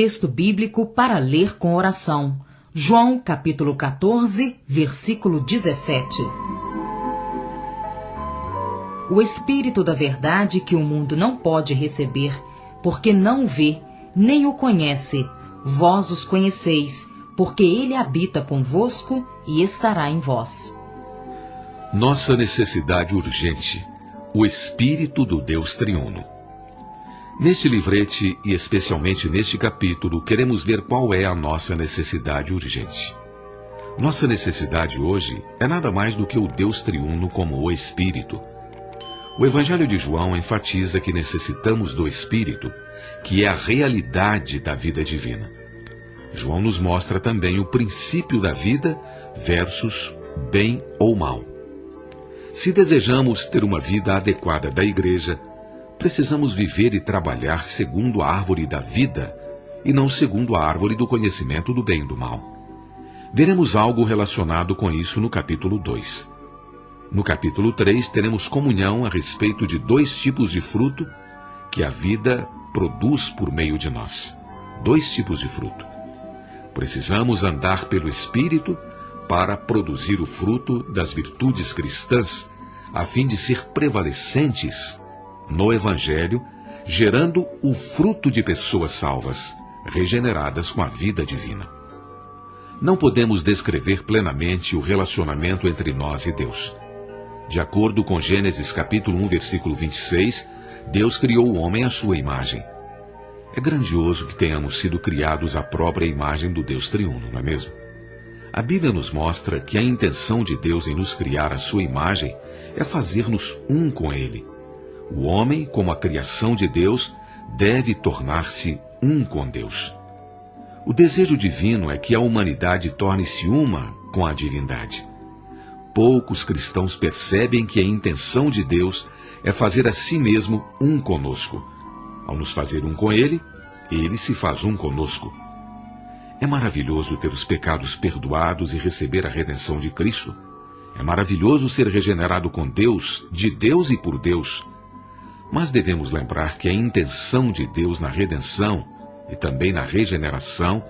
Texto bíblico para ler com oração. João capítulo 14, versículo 17. O Espírito da verdade que o mundo não pode receber, porque não o vê, nem o conhece. Vós os conheceis, porque ele habita convosco e estará em vós. Nossa necessidade urgente, o Espírito do Deus Triuno. Neste livrete, e especialmente neste capítulo, queremos ver qual é a nossa necessidade urgente. Nossa necessidade hoje é nada mais do que o Deus Triuno como o Espírito. O Evangelho de João enfatiza que necessitamos do Espírito, que é a realidade da vida divina. João nos mostra também o princípio da vida versus bem ou mal. Se desejamos ter uma vida adequada da igreja, precisamos viver e trabalhar segundo a árvore da vida e não segundo a árvore do conhecimento do bem e do mal. Veremos algo relacionado com isso no capítulo 2. No capítulo 3, teremos comunhão a respeito de 2 tipos de fruto que a vida produz por meio de nós. 2 tipos de fruto. Precisamos andar pelo Espírito para produzir o fruto das virtudes cristãs, a fim de ser prevalecentes no Evangelho, gerando o fruto de pessoas salvas, regeneradas com a vida divina. Não podemos descrever plenamente o relacionamento entre nós e Deus. De acordo com Gênesis capítulo 1, versículo 26, Deus criou o homem à sua imagem. É grandioso que tenhamos sido criados à própria imagem do Deus Triuno, não é mesmo? A Bíblia nos mostra que a intenção de Deus em nos criar à sua imagem é fazer-nos um com Ele. O homem, como a criação de Deus, deve tornar-se um com Deus. O desejo divino é que a humanidade torne-se uma com a divindade. Poucos cristãos percebem que a intenção de Deus é fazer a si mesmo um conosco. Ao nos fazer um com Ele, Ele se faz um conosco. É maravilhoso ter os pecados perdoados e receber a redenção de Cristo. É maravilhoso ser regenerado com Deus, de Deus e por Deus. Mas devemos lembrar que a intenção de Deus na redenção e também na regeneração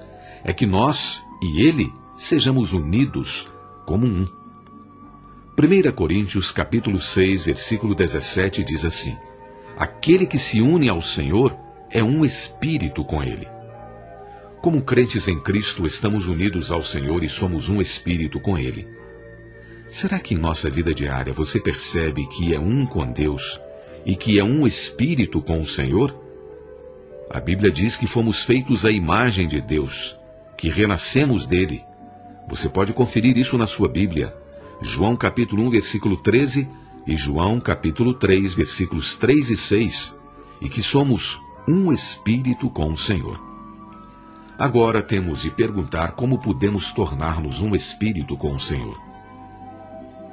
é que nós e Ele sejamos unidos como um. 1 Coríntios capítulo 6, versículo 17 diz assim: aquele que se une ao Senhor é um espírito com Ele. Como crentes em Cristo, estamos unidos ao Senhor e somos um espírito com Ele. Será que em nossa vida diária você percebe que é um com Deus e que é um espírito com o Senhor? A Bíblia diz que fomos feitos à imagem de Deus, que renascemos dele. Você pode conferir isso na sua Bíblia. João capítulo 1, versículo 13 e João capítulo 3, versículos 3 e 6, e que somos um espírito com o Senhor. Agora temos de perguntar como podemos tornar-nos um espírito com o Senhor.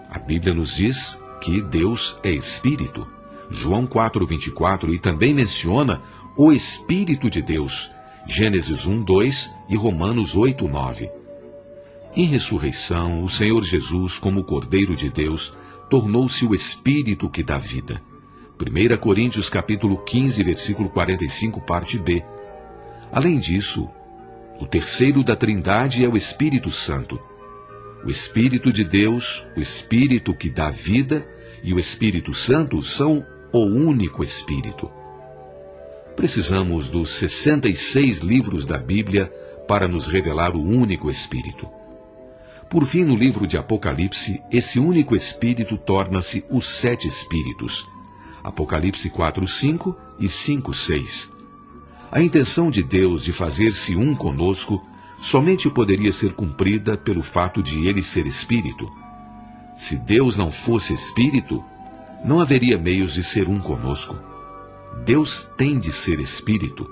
A Bíblia nos diz que Deus é espírito. João 4, 24, e também menciona o Espírito de Deus. Gênesis 1, 2 e Romanos 8, 9. Em ressurreição, o Senhor Jesus, como Cordeiro de Deus, tornou-se o Espírito que dá vida. 1 Coríntios capítulo 15, versículo 45, parte B. Além disso, o terceiro da Trindade é o Espírito Santo. O Espírito de Deus, o Espírito que dá vida, e o Espírito Santo são o único Espírito. Precisamos dos 66 livros da Bíblia para nos revelar o único Espírito. Por fim, no livro de Apocalipse, esse único Espírito torna-se os 7 Espíritos. Apocalipse 4, 5 e 5, 6. A intenção de Deus de fazer-se um conosco somente poderia ser cumprida pelo fato de Ele ser Espírito. Se Deus não fosse Espírito, não haveria meios de ser um conosco. Deus tem de ser Espírito,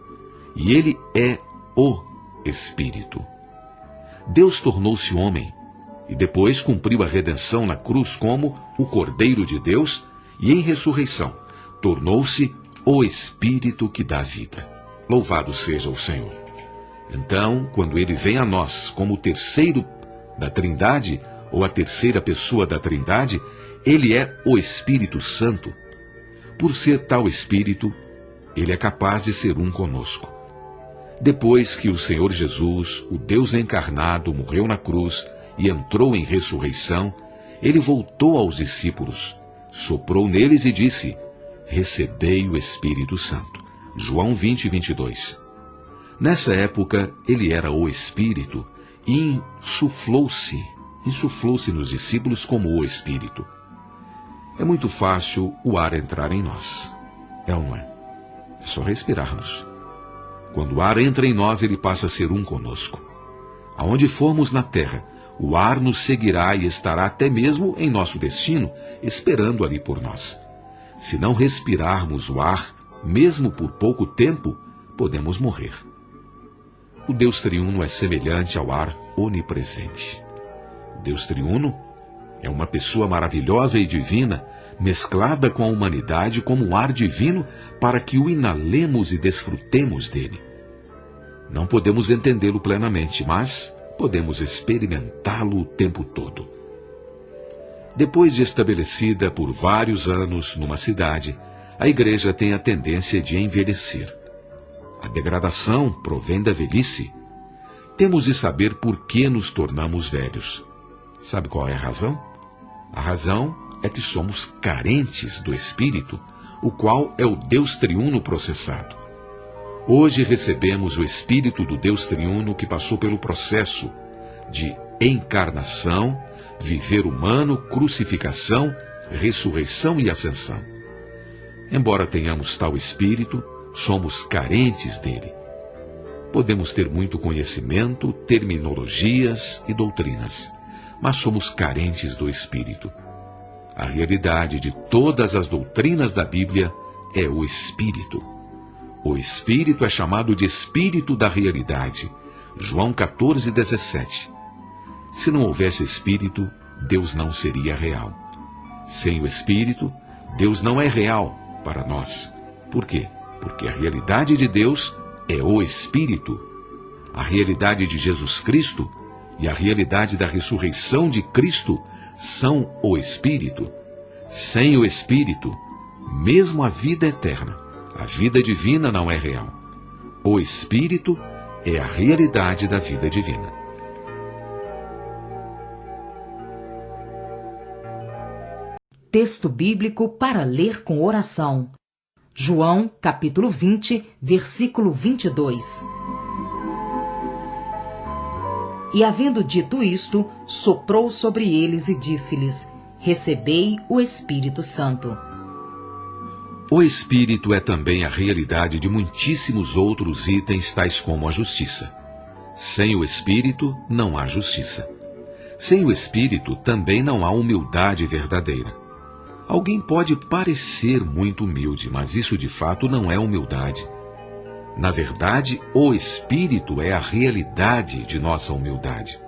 e Ele é o Espírito. Deus tornou-se homem, e depois cumpriu a redenção na cruz como o Cordeiro de Deus, e em ressurreição tornou-se o Espírito que dá vida. Louvado seja o Senhor. Então, quando Ele vem a nós como o terceiro da Trindade, ou a terceira pessoa da Trindade, Ele é o Espírito Santo. Por ser tal Espírito, Ele é capaz de ser um conosco. Depois que o Senhor Jesus, o Deus encarnado, morreu na cruz e entrou em ressurreição, ele voltou aos discípulos, soprou neles e disse: recebei o Espírito Santo. João 20, 22. Nessa época, ele era o Espírito e insuflou-se nos discípulos como o Espírito. É muito fácil o ar entrar em nós. É ou não é? É só respirarmos. Quando o ar entra em nós, ele passa a ser um conosco. Aonde formos na terra, o ar nos seguirá e estará até mesmo em nosso destino, esperando ali por nós. Se não respirarmos o ar, mesmo por pouco tempo, podemos morrer. O Deus triuno é semelhante ao ar onipresente. O Deus triuno é uma pessoa maravilhosa e divina, mesclada com a humanidade como um ar divino para que o inalemos e desfrutemos dele. Não podemos entendê-lo plenamente, mas podemos experimentá-lo o tempo todo. Depois de estabelecida por vários anos numa cidade, a igreja tem a tendência de envelhecer. A degradação provém da velhice. Temos de saber por que nos tornamos velhos. Sabe qual é a razão? A razão é que somos carentes do Espírito, o qual é o Deus triuno processado. Hoje recebemos o Espírito do Deus triuno que passou pelo processo de encarnação, viver humano, crucificação, ressurreição e ascensão. Embora tenhamos tal Espírito, somos carentes dele. Podemos ter muito conhecimento, terminologias e doutrinas, mas somos carentes do Espírito. A realidade de todas as doutrinas da Bíblia é o Espírito. O Espírito é chamado de Espírito da realidade. João 14, 17. Se não houvesse Espírito, Deus não seria real. Sem o Espírito, Deus não é real para nós. Por quê? Porque a realidade de Deus é o Espírito. A realidade de Jesus Cristo e a realidade da ressurreição de Cristo são o Espírito. Sem o Espírito, mesmo a vida eterna, a vida divina não é real. O Espírito é a realidade da vida divina. Texto bíblico para ler com oração. João, capítulo 20, versículo 22. E havendo dito isto, soprou sobre eles e disse-lhes: recebei o Espírito Santo. O Espírito é também a realidade de muitíssimos outros itens, tais como a justiça. Sem o Espírito, não há justiça. Sem o Espírito, também não há humildade verdadeira. Alguém pode parecer muito humilde, mas isso de fato não é humildade. Na verdade, o Espírito é a realidade de nossa humildade.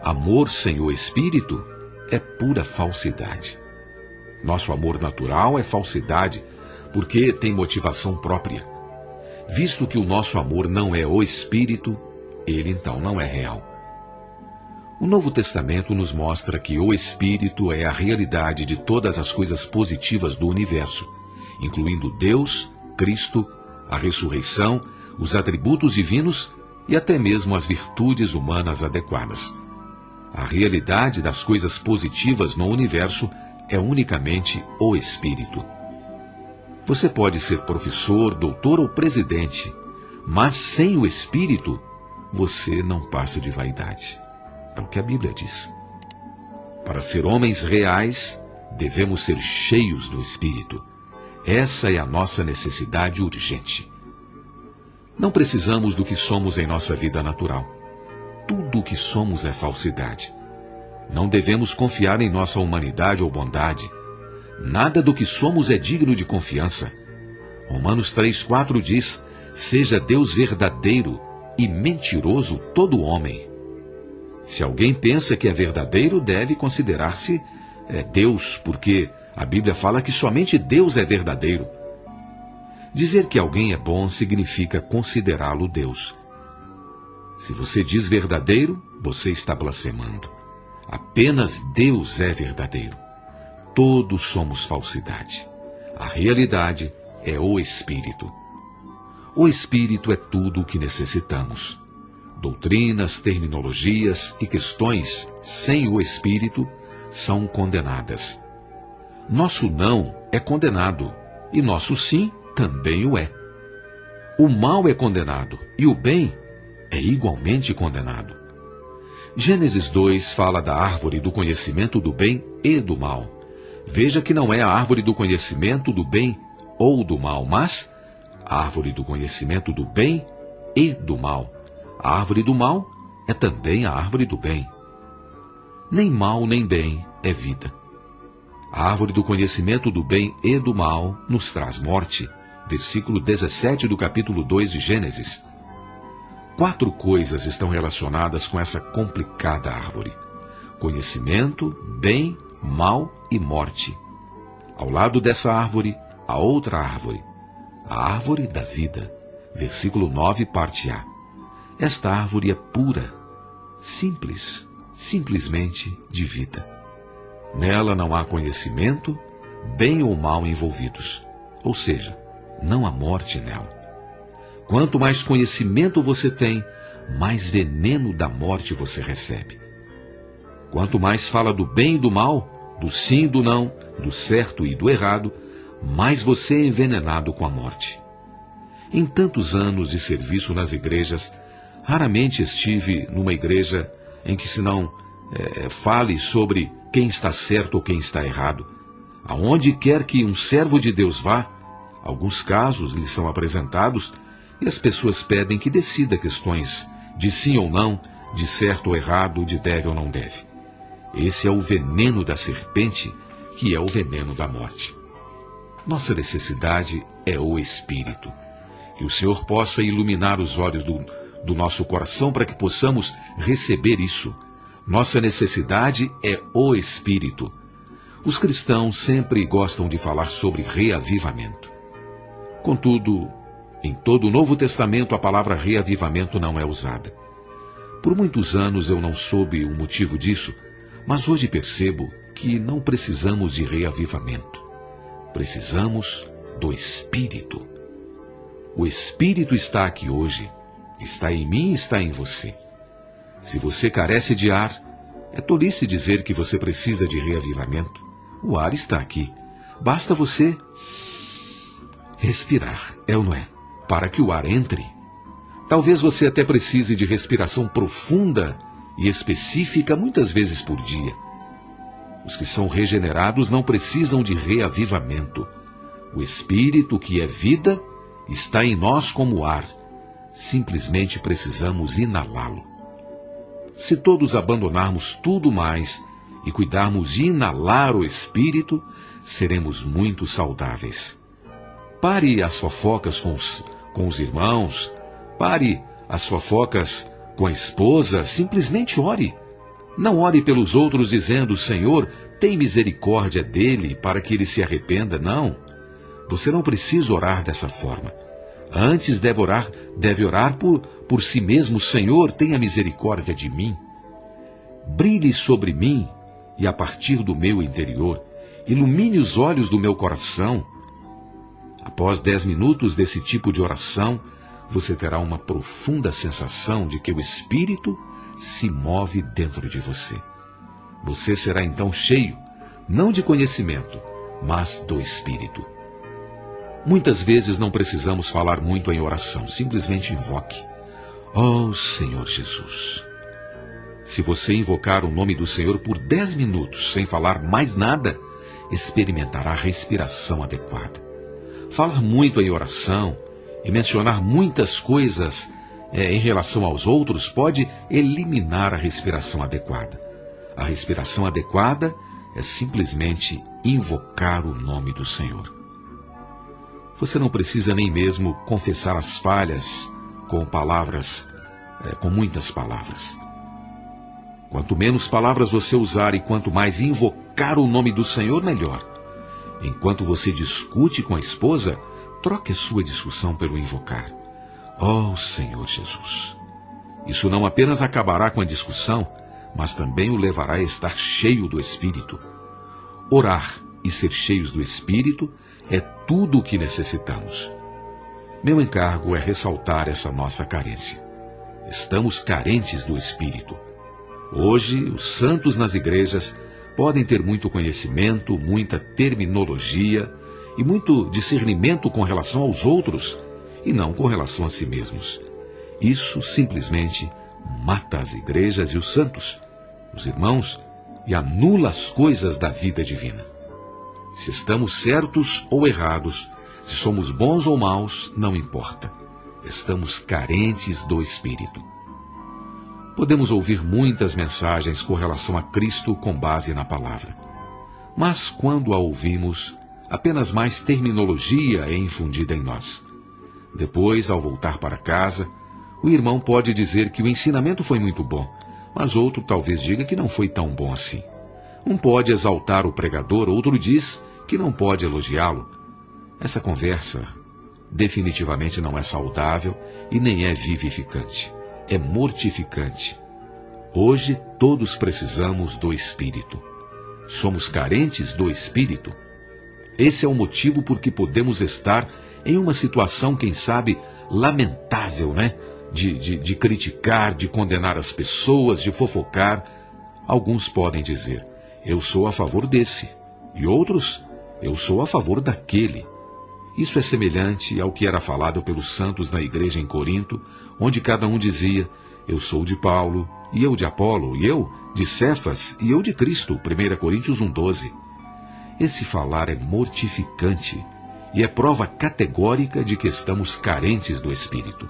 Amor sem o Espírito é pura falsidade. Nosso amor natural é falsidade, porque tem motivação própria. Visto que o nosso amor não é o Espírito, ele então não é real. O Novo Testamento nos mostra que o Espírito é a realidade de todas as coisas positivas do universo, incluindo Deus, Cristo, a ressurreição, os atributos divinos e até mesmo as virtudes humanas adequadas. A realidade das coisas positivas no universo é unicamente o Espírito. Você pode ser professor, doutor ou presidente, mas sem o Espírito, você não passa de vaidade. É o que a Bíblia diz. Para ser homens reais, devemos ser cheios do Espírito. Essa é a nossa necessidade urgente. Não precisamos do que somos em nossa vida natural. Tudo o que somos é falsidade. Não devemos confiar em nossa humanidade ou bondade. Nada do que somos é digno de confiança. Romanos 3,4 diz: seja Deus verdadeiro e mentiroso todo homem. Se alguém pensa que é verdadeiro, deve considerar-se Deus, porque a Bíblia fala que somente Deus é verdadeiro. Dizer que alguém é bom significa considerá-lo Deus. Se você diz verdadeiro, você está blasfemando. Apenas Deus é verdadeiro. Todos somos falsidade. A realidade é o Espírito. O Espírito é tudo o que necessitamos. Doutrinas, terminologias e questões sem o Espírito são condenadas. Nosso não é condenado e nosso sim também o é. O mal é condenado e o bem é igualmente condenado. Gênesis 2 fala da árvore do conhecimento do bem e do mal. Veja que não é a árvore do conhecimento do bem ou do mal, mas a árvore do conhecimento do bem e do mal. A árvore do mal é também a árvore do bem. Nem mal nem bem é vida. A árvore do conhecimento do bem e do mal nos traz morte. Versículo 17 do capítulo 2 de Gênesis. 4 coisas estão relacionadas com essa complicada árvore: conhecimento, bem, mal e morte. Ao lado dessa árvore, a outra árvore, a árvore da vida. Versículo 9, parte A. Esta árvore é pura, simples, simplesmente de vida. Nela não há conhecimento, bem ou mal envolvidos. Ou seja, não há morte nela. Quanto mais conhecimento você tem, mais veneno da morte você recebe. Quanto mais fala do bem e do mal, do sim e do não, do certo e do errado, mais você é envenenado com a morte. Em tantos anos de serviço nas igrejas, raramente estive numa igreja em que se não fale sobre quem está certo ou quem está errado. Aonde quer que um servo de Deus vá, alguns casos lhes são apresentados e as pessoas pedem que decida questões de sim ou não, de certo ou errado, de deve ou não deve. Esse é o veneno da serpente, que é o veneno da morte. Nossa necessidade é o Espírito. Que o Senhor possa iluminar os olhos do nosso coração para que possamos receber isso. Nossa necessidade é o Espírito. Os cristãos sempre gostam de falar sobre reavivamento. Contudo, em todo o Novo Testamento a palavra reavivamento não é usada. Por muitos anos eu não soube o motivo disso, mas hoje percebo que não precisamos de reavivamento. Precisamos do Espírito. O Espírito está aqui hoje, está em mim e está em você. Se você carece de ar, é tolice dizer que você precisa de reavivamento. O ar está aqui. Basta você respirar, é ou não é? Para que o ar entre. Talvez você até precise de respiração profunda e específica muitas vezes por dia. Os que são regenerados não precisam de reavivamento. O Espírito, que é vida, está em nós como ar. Simplesmente precisamos inalá-lo. Se todos abandonarmos tudo mais e cuidarmos de inalar o Espírito, seremos muito saudáveis. Pare as fofocas com os irmãos, pare as fofocas com a esposa, simplesmente ore. Não ore pelos outros dizendo: Senhor, tem misericórdia dele para que ele se arrependa. Não. Você não precisa orar dessa forma. Antes deve orar por si mesmo: Senhor, tenha misericórdia de mim. Brilhe sobre mim e a partir do meu interior, ilumine os olhos do meu coração. Após 10 minutos desse tipo de oração, você terá uma profunda sensação de que o Espírito se move dentro de você. Você será então cheio, não de conhecimento, mas do Espírito. Muitas vezes não precisamos falar muito em oração, simplesmente invoque: ó Senhor Jesus. Se você invocar o nome do Senhor por 10 minutos sem falar mais nada, experimentará a respiração adequada. Falar muito em oração e mencionar muitas coisas em relação aos outros pode eliminar a respiração adequada. A respiração adequada é simplesmente invocar o nome do Senhor. Você não precisa nem mesmo confessar as falhas com muitas palavras. Quanto menos palavras você usar e quanto mais invocar o nome do Senhor, melhor. Enquanto você discute com a esposa, troque a sua discussão pelo invocar: ó Senhor Jesus. Isso não apenas acabará com a discussão, mas também o levará a estar cheio do Espírito. Orar e ser cheios do Espírito é tudo o que necessitamos. Meu encargo é ressaltar essa nossa carência. Estamos carentes do Espírito. Hoje, os santos nas igrejas podem ter muito conhecimento, muita terminologia e muito discernimento com relação aos outros e não com relação a si mesmos. Isso simplesmente mata as igrejas e os santos, os irmãos, e anula as coisas da vida divina. Se estamos certos ou errados, se somos bons ou maus, não importa. Estamos carentes do Espírito. Podemos ouvir muitas mensagens com relação a Cristo com base na palavra. Mas quando a ouvimos, apenas mais terminologia é infundida em nós. Depois, ao voltar para casa, o irmão pode dizer que o ensinamento foi muito bom, mas outro talvez diga que não foi tão bom assim. Um pode exaltar o pregador, outro diz que não pode elogiá-lo. Essa conversa definitivamente não é saudável e nem é vivificante. É mortificante. Hoje todos precisamos do Espírito. Somos carentes do Espírito. Esse é o motivo por que podemos estar em uma situação, quem sabe, lamentável, né? De criticar, de condenar as pessoas, de fofocar. Alguns podem dizer, eu sou a favor desse. E outros, eu sou a favor daquele. Isso é semelhante ao que era falado pelos santos na igreja em Corinto, onde cada um dizia, eu sou de Paulo, e eu de Apolo, e eu de Cefas, e eu de Cristo, 1 Coríntios 1,12. Esse falar é mortificante e é prova categórica de que estamos carentes do Espírito.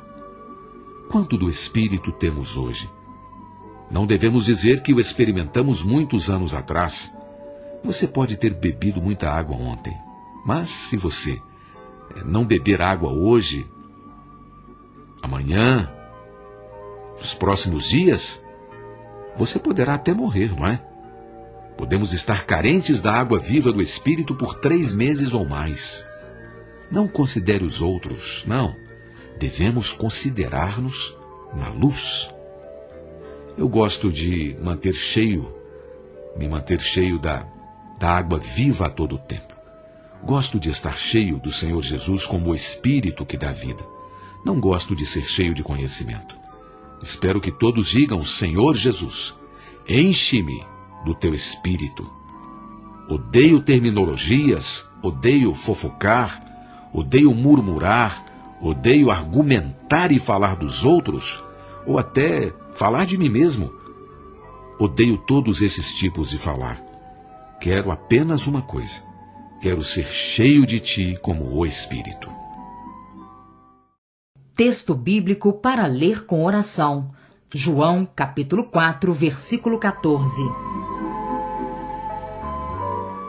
Quanto do Espírito temos hoje? Não devemos dizer que o experimentamos muitos anos atrás. Você pode ter bebido muita água ontem, mas se você não beber água hoje, amanhã, nos próximos dias, você poderá até morrer, não é? Podemos estar carentes da água viva do Espírito por 3 meses ou mais. Não considere os outros, não. Devemos considerar-nos na luz. Eu gosto de me manter cheio da água viva a todo o tempo. Gosto de estar cheio do Senhor Jesus como o Espírito que dá vida. Não gosto de ser cheio de conhecimento. Espero que todos digam, Senhor Jesus, enche-me do teu Espírito. Odeio terminologias, odeio fofocar, odeio murmurar, odeio argumentar e falar dos outros, ou até falar de mim mesmo. Odeio todos esses tipos de falar. Quero apenas uma coisa. Quero ser cheio de ti como o Espírito. Texto bíblico para ler com oração. João, capítulo 4, versículo 14.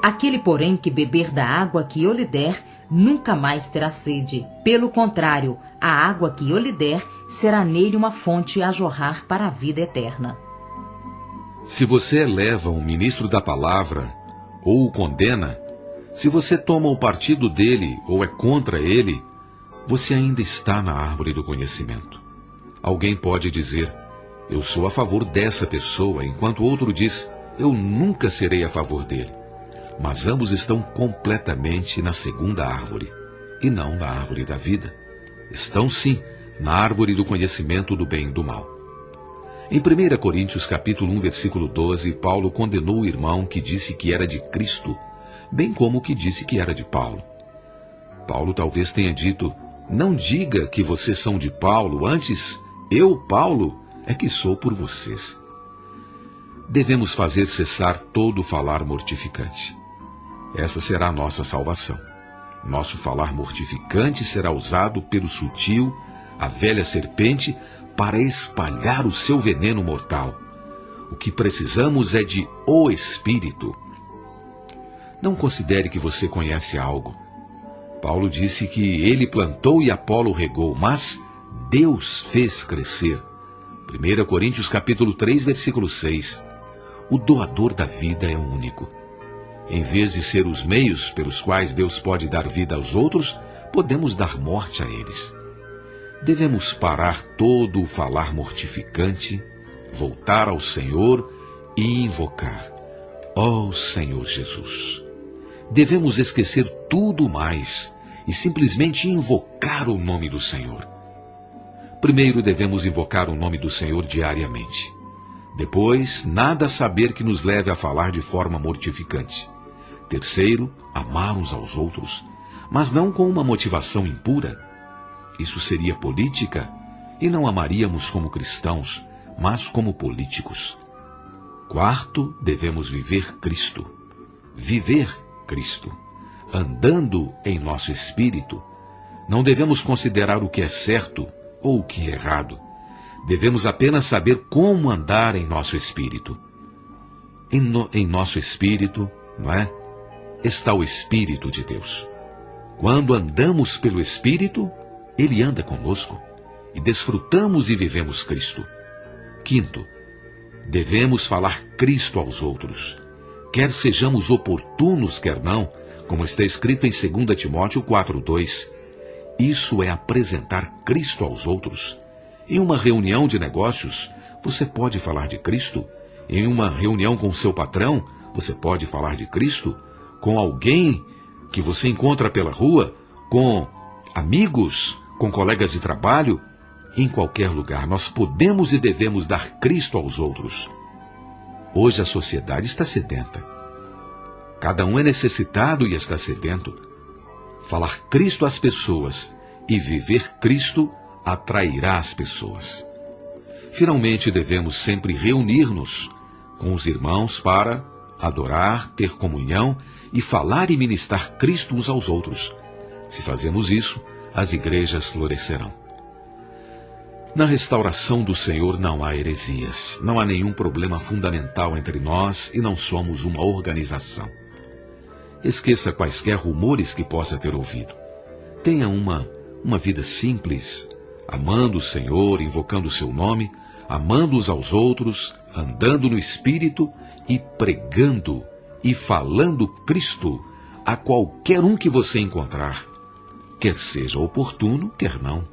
Aquele, porém, que beber da água que eu lhe der, nunca mais terá sede. Pelo contrário, a água que eu lhe der será nele uma fonte a jorrar para a vida eterna. Se você eleva um ministro da palavra ou o condena, se você toma o partido dele ou é contra ele, você ainda está na árvore do conhecimento. Alguém pode dizer, eu sou a favor dessa pessoa, enquanto outro diz, eu nunca serei a favor dele. Mas ambos estão completamente na segunda árvore, e não na árvore da vida. Estão sim na árvore do conhecimento do bem e do mal. Em 1 Coríntios capítulo 1, versículo 12, Paulo condenou o irmão que disse que era de Cristo, bem como o que disse que era de Paulo. Paulo talvez tenha dito, não diga que vocês são de Paulo, antes, eu, Paulo, é que sou por vocês. Devemos fazer cessar todo o falar mortificante. Essa será a nossa salvação. Nosso falar mortificante será usado pelo sutil, a velha serpente, para espalhar o seu veneno mortal. O que precisamos é de o Espírito. Não considere que você conhece algo. Paulo disse que ele plantou e Apolo regou, mas Deus fez crescer. 1 Coríntios capítulo 3, versículo 6. O doador da vida é o único. Em vez de ser os meios pelos quais Deus pode dar vida aos outros, podemos dar morte a eles. Devemos parar todo o falar mortificante, voltar ao Senhor e invocar, ó Senhor Jesus. Devemos esquecer tudo mais e simplesmente invocar o nome do Senhor. Primeiro devemos invocar o nome do Senhor diariamente. Depois, nada saber que nos leve a falar de forma mortificante. Terceiro, amar uns aos outros, mas não com uma motivação impura. Isso seria política, e não amaríamos como cristãos, mas como políticos. Quarto, devemos viver Cristo. Viver Cristo, andando em nosso espírito. Não devemos considerar o que é certo ou o que é errado. Devemos apenas saber como andar em nosso espírito. Em nosso espírito, não é? Está o Espírito de Deus. Quando andamos pelo Espírito, Ele anda conosco e desfrutamos e vivemos Cristo. Quinto, devemos falar Cristo aos outros. Quer sejamos oportunos, quer não, como está escrito em 2 Timóteo 4:2. Isso é apresentar Cristo aos outros. Em uma reunião de negócios, você pode falar de Cristo. Em uma reunião com seu patrão, você pode falar de Cristo. Com alguém que você encontra pela rua, com amigos, com colegas de trabalho, em qualquer lugar, nós podemos e devemos dar Cristo aos outros. Hoje a sociedade está sedenta. Cada um é necessitado e está sedento. Falar Cristo às pessoas e viver Cristo atrairá as pessoas. Finalmente, devemos sempre reunir-nos com os irmãos para adorar, ter comunhão e falar e ministrar Cristo uns aos outros. Se fazemos isso, as igrejas florescerão. Na restauração do Senhor não há heresias, não há nenhum problema fundamental entre nós e não somos uma organização. Esqueça quaisquer rumores que possa ter ouvido. Tenha uma vida simples, amando o Senhor, invocando o seu nome, amando uns aos outros, andando no Espírito e pregando e falando Cristo a qualquer um que você encontrar, quer seja oportuno, quer não.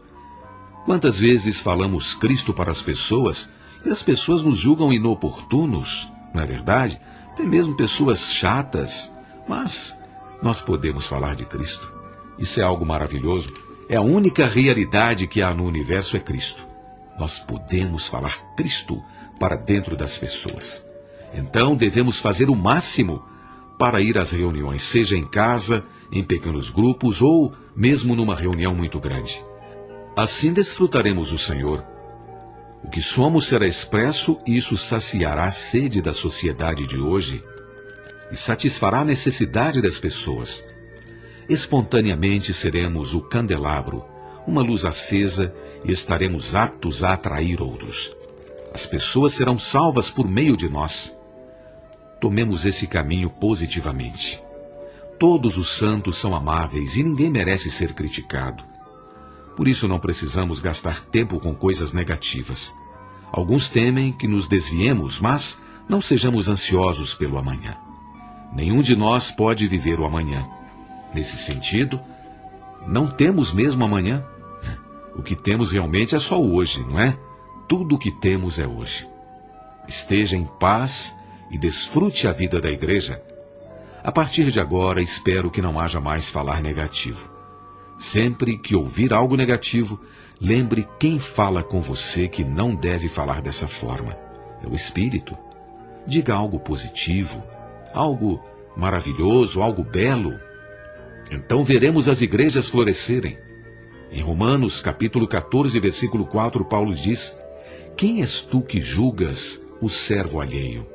Quantas vezes falamos Cristo para as pessoas e as pessoas nos julgam inoportunos, não é verdade? Tem mesmo pessoas chatas, mas nós podemos falar de Cristo. Isso é algo maravilhoso. É a única realidade que há no universo é Cristo. Nós podemos falar Cristo para dentro das pessoas. Então devemos fazer o máximo para ir às reuniões, seja em casa, em pequenos grupos ou mesmo numa reunião muito grande. Assim desfrutaremos o Senhor. O que somos será expresso e isso saciará a sede da sociedade de hoje e satisfará a necessidade das pessoas. Espontaneamente seremos o candelabro, uma luz acesa e estaremos aptos a atrair outros. As pessoas serão salvas por meio de nós. Tomemos esse caminho positivamente. Todos os santos são amáveis e ninguém merece ser criticado. Por isso não precisamos gastar tempo com coisas negativas. Alguns temem que nos desviemos, mas não sejamos ansiosos pelo amanhã. Nenhum de nós pode viver o amanhã. Nesse sentido, não temos mesmo amanhã. O que temos realmente é só hoje, não é? Tudo o que temos é hoje. Esteja em paz e desfrute a vida da igreja. A partir de agora, espero que não haja mais falar negativo. Sempre que ouvir algo negativo, lembre quem fala com você que não deve falar dessa forma. É o Espírito. Diga algo positivo, algo maravilhoso, algo belo. Então veremos as igrejas florescerem. Em Romanos, capítulo 14, versículo 4, Paulo diz: quem és tu que julgas o servo alheio?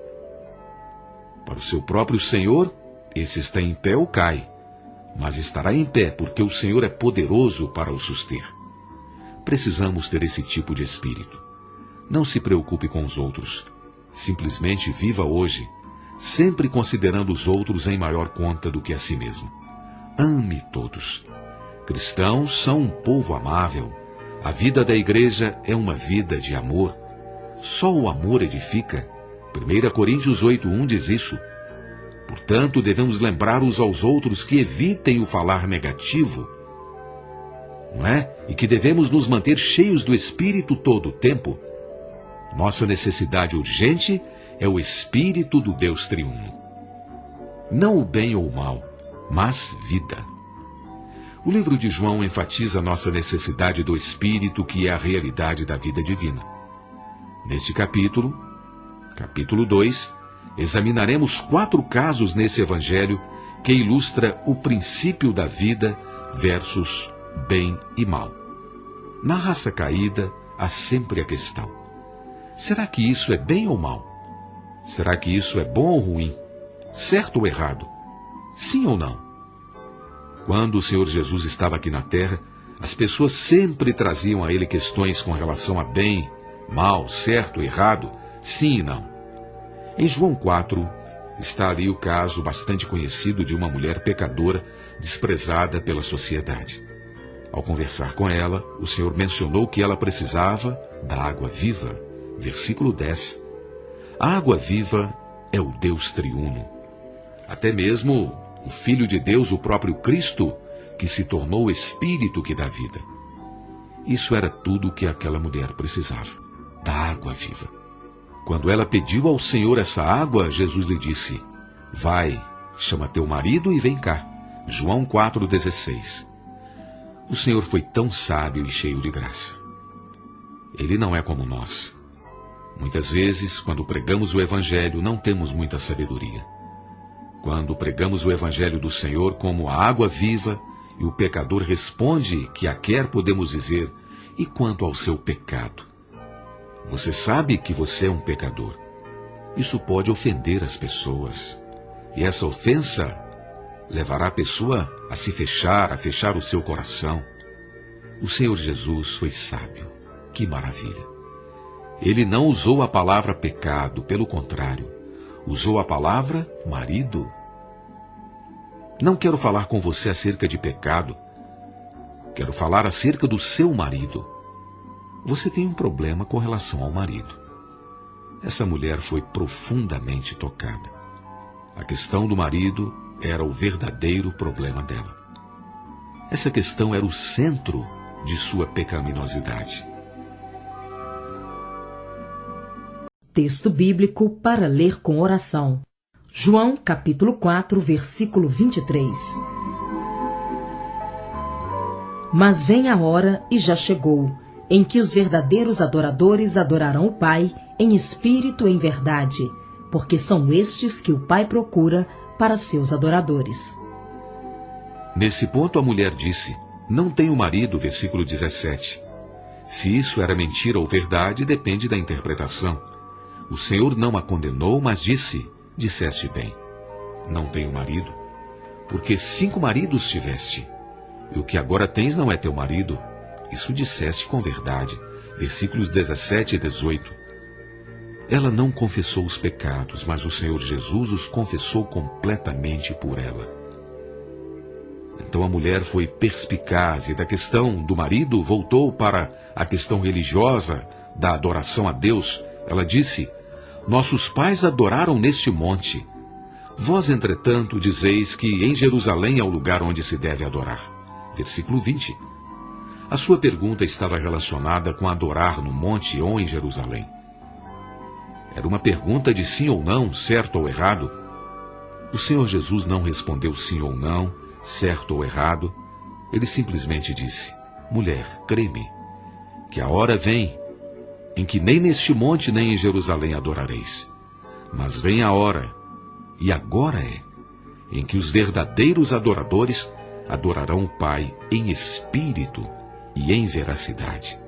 Para o seu próprio Senhor, esse está em pé ou cai, mas estará em pé porque o Senhor é poderoso para o suster. Precisamos ter esse tipo de espírito. Não se preocupe com os outros. Simplesmente viva hoje, sempre considerando os outros em maior conta do que a si mesmo. Ame todos. Cristãos são um povo amável. A vida da igreja é uma vida de amor. Só o amor edifica. 1 Coríntios 8:1 diz isso. Portanto, devemos lembrar uns aos outros que evitem o falar negativo, não é? E que devemos nos manter cheios do Espírito todo o tempo. Nossa necessidade urgente é o Espírito do Deus triuno. Não o bem ou o mal, mas vida. O livro de João enfatiza nossa necessidade do Espírito, que é a realidade da vida divina. Neste capítulo 2, examinaremos 4 casos nesse evangelho que ilustra o princípio da vida versus bem e mal. Na raça caída, há sempre a questão: será que isso é bem ou mal? Será que isso é bom ou ruim? Certo ou errado? Sim ou não? Quando o Senhor Jesus estava aqui na terra, as pessoas sempre traziam a ele questões com relação a bem, mal, certo, errado, sim e não. Em João 4, está ali o caso bastante conhecido de uma mulher pecadora desprezada pela sociedade. Ao conversar com ela, o Senhor mencionou que ela precisava da água viva. Versículo 10. A água viva é o Deus triuno. Até mesmo o Filho de Deus, o próprio Cristo, que se tornou o Espírito que dá vida. Isso era tudo o que aquela mulher precisava, da água viva. Quando ela pediu ao Senhor essa água, Jesus lhe disse: vai, chama teu marido e vem cá. João 4,16. O Senhor foi tão sábio e cheio de graça. Ele não é como nós. Muitas vezes, quando pregamos o Evangelho, não temos muita sabedoria. Quando pregamos o Evangelho do Senhor como a água viva, e o pecador responde que a quer, podemos dizer: e quanto ao seu pecado? Você sabe que você é um pecador. Isso pode ofender as pessoas. E essa ofensa levará a pessoa a se fechar, a fechar o seu coração. O Senhor Jesus foi sábio. Que maravilha! Ele não usou a palavra pecado, pelo contrário, usou a palavra marido. Não quero falar com você acerca de pecado. Quero falar acerca do seu marido. Você tem um problema com relação ao marido. Essa mulher foi profundamente tocada. A questão do marido era o verdadeiro problema dela. Essa questão era o centro de sua pecaminosidade. Texto bíblico para ler com oração. João, capítulo 4, versículo 23. Mas vem a hora, e já chegou, em que os verdadeiros adoradores adorarão o Pai em espírito e em verdade, porque são estes que o Pai procura para seus adoradores. Nesse ponto a mulher disse: não tenho marido, versículo 17. Se isso era mentira ou verdade, depende da interpretação. O Senhor não a condenou, mas disse: disseste bem, não tenho marido, porque 5 maridos tiveste, e o que agora tens não é teu marido. Isso disseste com verdade. Versículos 17 e 18. Ela não confessou os pecados, mas o Senhor Jesus os confessou completamente por ela. Então a mulher foi perspicaz e da questão do marido voltou para a questão religiosa da adoração a Deus. Ela disse: nossos pais adoraram neste monte. Vós, entretanto, dizeis que em Jerusalém é o lugar onde se deve adorar. Versículo 20. A sua pergunta estava relacionada com adorar no monte ou em Jerusalém. Era uma pergunta de sim ou não, certo ou errado. O Senhor Jesus não respondeu sim ou não, certo ou errado. Ele simplesmente disse: mulher, crê-me, que a hora vem em que nem neste monte nem em Jerusalém adorareis. Mas vem a hora, e agora é, em que os verdadeiros adoradores adorarão o Pai em espírito e em veracidade.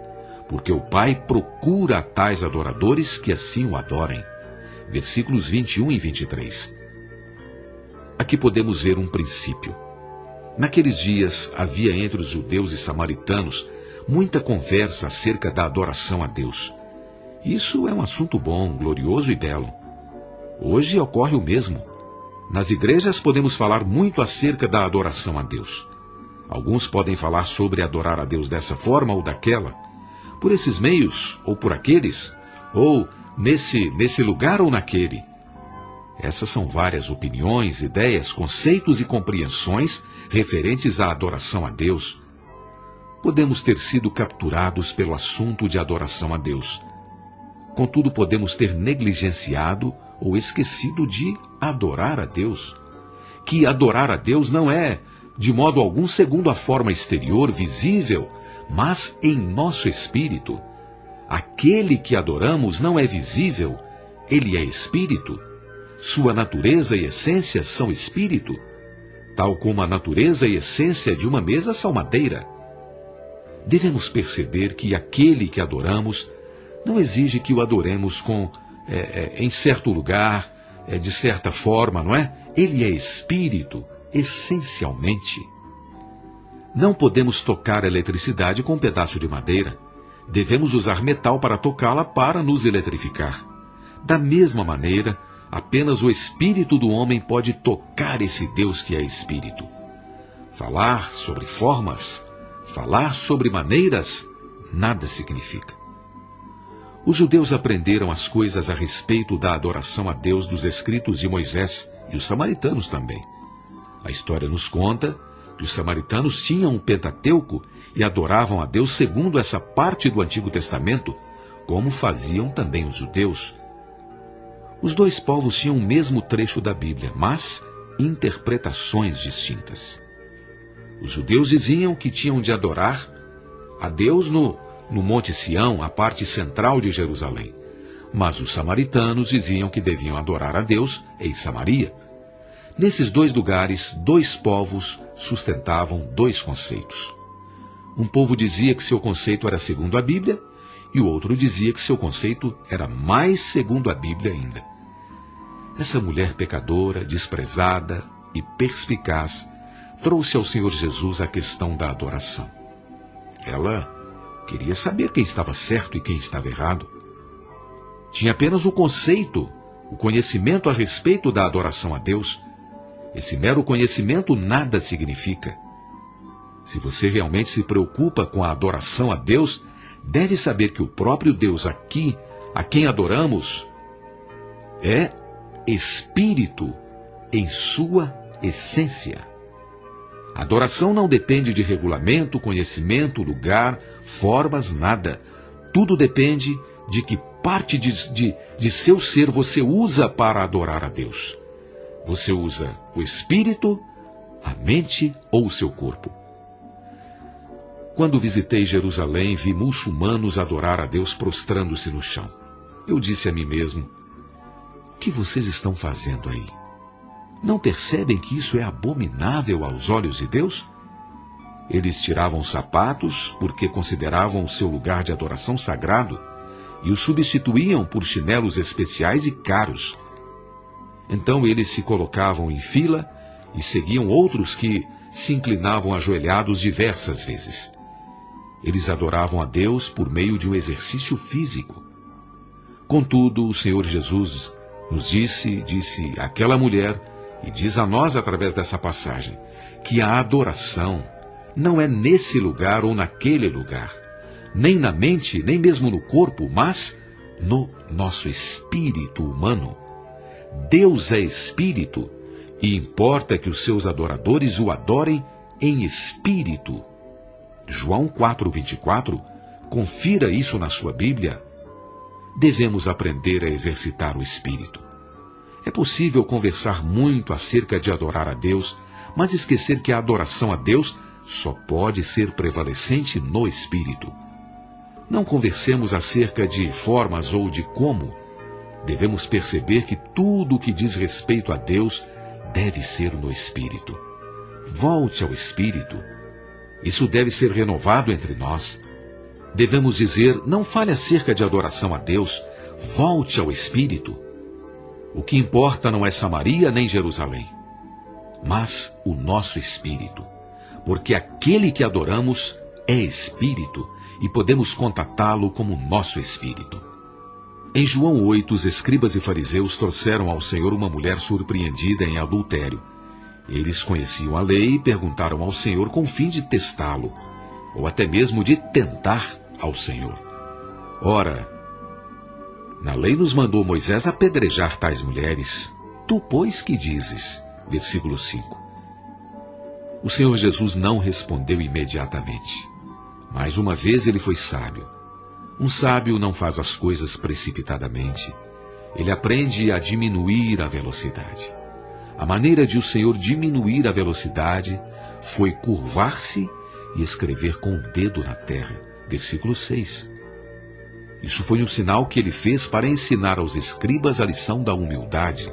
Porque o Pai procura a tais adoradores que assim o adorem. Versículos 21 e 23. Aqui podemos ver um princípio. Naqueles dias havia entre os judeus e samaritanos muita conversa acerca da adoração a Deus. Isso é um assunto bom, glorioso e belo. Hoje ocorre o mesmo. Nas igrejas podemos falar muito acerca da adoração a Deus. Alguns podem falar sobre adorar a Deus dessa forma ou daquela, por esses meios ou por aqueles, ou nesse lugar ou naquele. Essas são várias opiniões, ideias, conceitos e compreensões referentes à adoração a Deus. Podemos ter sido capturados pelo assunto de adoração a Deus. Contudo, podemos ter negligenciado ou esquecido de adorar a Deus. Que adorar a Deus não é de modo algum segundo a forma exterior visível, mas em nosso espírito. Aquele que adoramos não é visível, ele é espírito. Sua natureza e essência são espírito, tal como a natureza e essência de uma mesa são madeira. Devemos perceber que aquele que adoramos não exige que o adoremos em certo lugar, de certa forma, não é? Ele é espírito, essencialmente. Não podemos tocar a eletricidade com um pedaço de madeira. Devemos usar metal para tocá-la para nos eletrificar. Da mesma maneira, apenas o espírito do homem pode tocar esse Deus que é espírito. Falar sobre formas, falar sobre maneiras, nada significa. Os judeus aprenderam as coisas a respeito da adoração a Deus dos escritos de Moisés, e os samaritanos também. A história nos conta que os samaritanos tinham um Pentateuco e adoravam a Deus segundo essa parte do Antigo Testamento, como faziam também os judeus. Os dois povos tinham o mesmo trecho da Bíblia, mas interpretações distintas. Os judeus diziam que tinham de adorar a Deus no Monte Sião, a parte central de Jerusalém. Mas os samaritanos diziam que deviam adorar a Deus em Samaria. Nesses dois lugares, dois povos sustentavam dois conceitos. Um povo dizia que seu conceito era segundo a Bíblia, e o outro dizia que seu conceito era mais segundo a Bíblia ainda. Essa mulher pecadora, desprezada e perspicaz, trouxe ao Senhor Jesus a questão da adoração. Ela queria saber quem estava certo e quem estava errado. Tinha apenas o conceito, o conhecimento a respeito da adoração a Deus. Esse mero conhecimento nada significa. Se você realmente se preocupa com a adoração a Deus, deve saber que o próprio Deus aqui, a quem adoramos, é espírito em sua essência. A adoração não depende de regulamento, conhecimento, lugar, formas, nada. Tudo depende de que parte de seu ser você usa para adorar a Deus. Você usa o espírito, a mente ou o seu corpo. Quando visitei Jerusalém, vi muçulmanos adorar a Deus prostrando-se no chão. Eu disse a mim mesmo: o que vocês estão fazendo aí? Não percebem que isso é abominável aos olhos de Deus? Eles tiravam os sapatos porque consideravam o seu lugar de adoração sagrado e o substituíam por chinelos especiais e caros. Então eles se colocavam em fila e seguiam outros que se inclinavam ajoelhados diversas vezes. Eles adoravam a Deus por meio de um exercício físico. Contudo, o Senhor Jesus nos disse àquela mulher, e diz a nós através dessa passagem, que a adoração não é nesse lugar ou naquele lugar, nem na mente, nem mesmo no corpo, mas no nosso espírito humano. Deus é espírito e importa que os seus adoradores o adorem em espírito. João 4:24, confira isso na sua Bíblia. Devemos aprender a exercitar o espírito. É possível conversar muito acerca de adorar a Deus, mas esquecer que a adoração a Deus só pode ser prevalecente no espírito. Não conversemos acerca de formas ou de como. Devemos perceber que tudo o que diz respeito a Deus deve ser no espírito. Volte ao espírito. Isso deve ser renovado entre nós. Devemos dizer: não fale acerca de adoração a Deus, volte ao espírito. O que importa não é Samaria nem Jerusalém, mas o nosso espírito, porque aquele que adoramos é espírito e podemos contatá-lo como nosso espírito. Em João 8, os escribas e fariseus trouxeram ao Senhor uma mulher surpreendida em adultério. Eles conheciam a lei e perguntaram ao Senhor com o fim de testá-lo, ou até mesmo de tentar ao Senhor. Ora, na lei nos mandou Moisés apedrejar tais mulheres. Tu, pois, que dizes? Versículo 5. O Senhor Jesus não respondeu imediatamente. Mais uma vez ele foi sábio. Um sábio não faz as coisas precipitadamente. Ele aprende a diminuir a velocidade. A maneira de o Senhor diminuir a velocidade foi curvar-se e escrever com o dedo na terra. Versículo 6. Isso foi um sinal que ele fez para ensinar aos escribas a lição da humildade.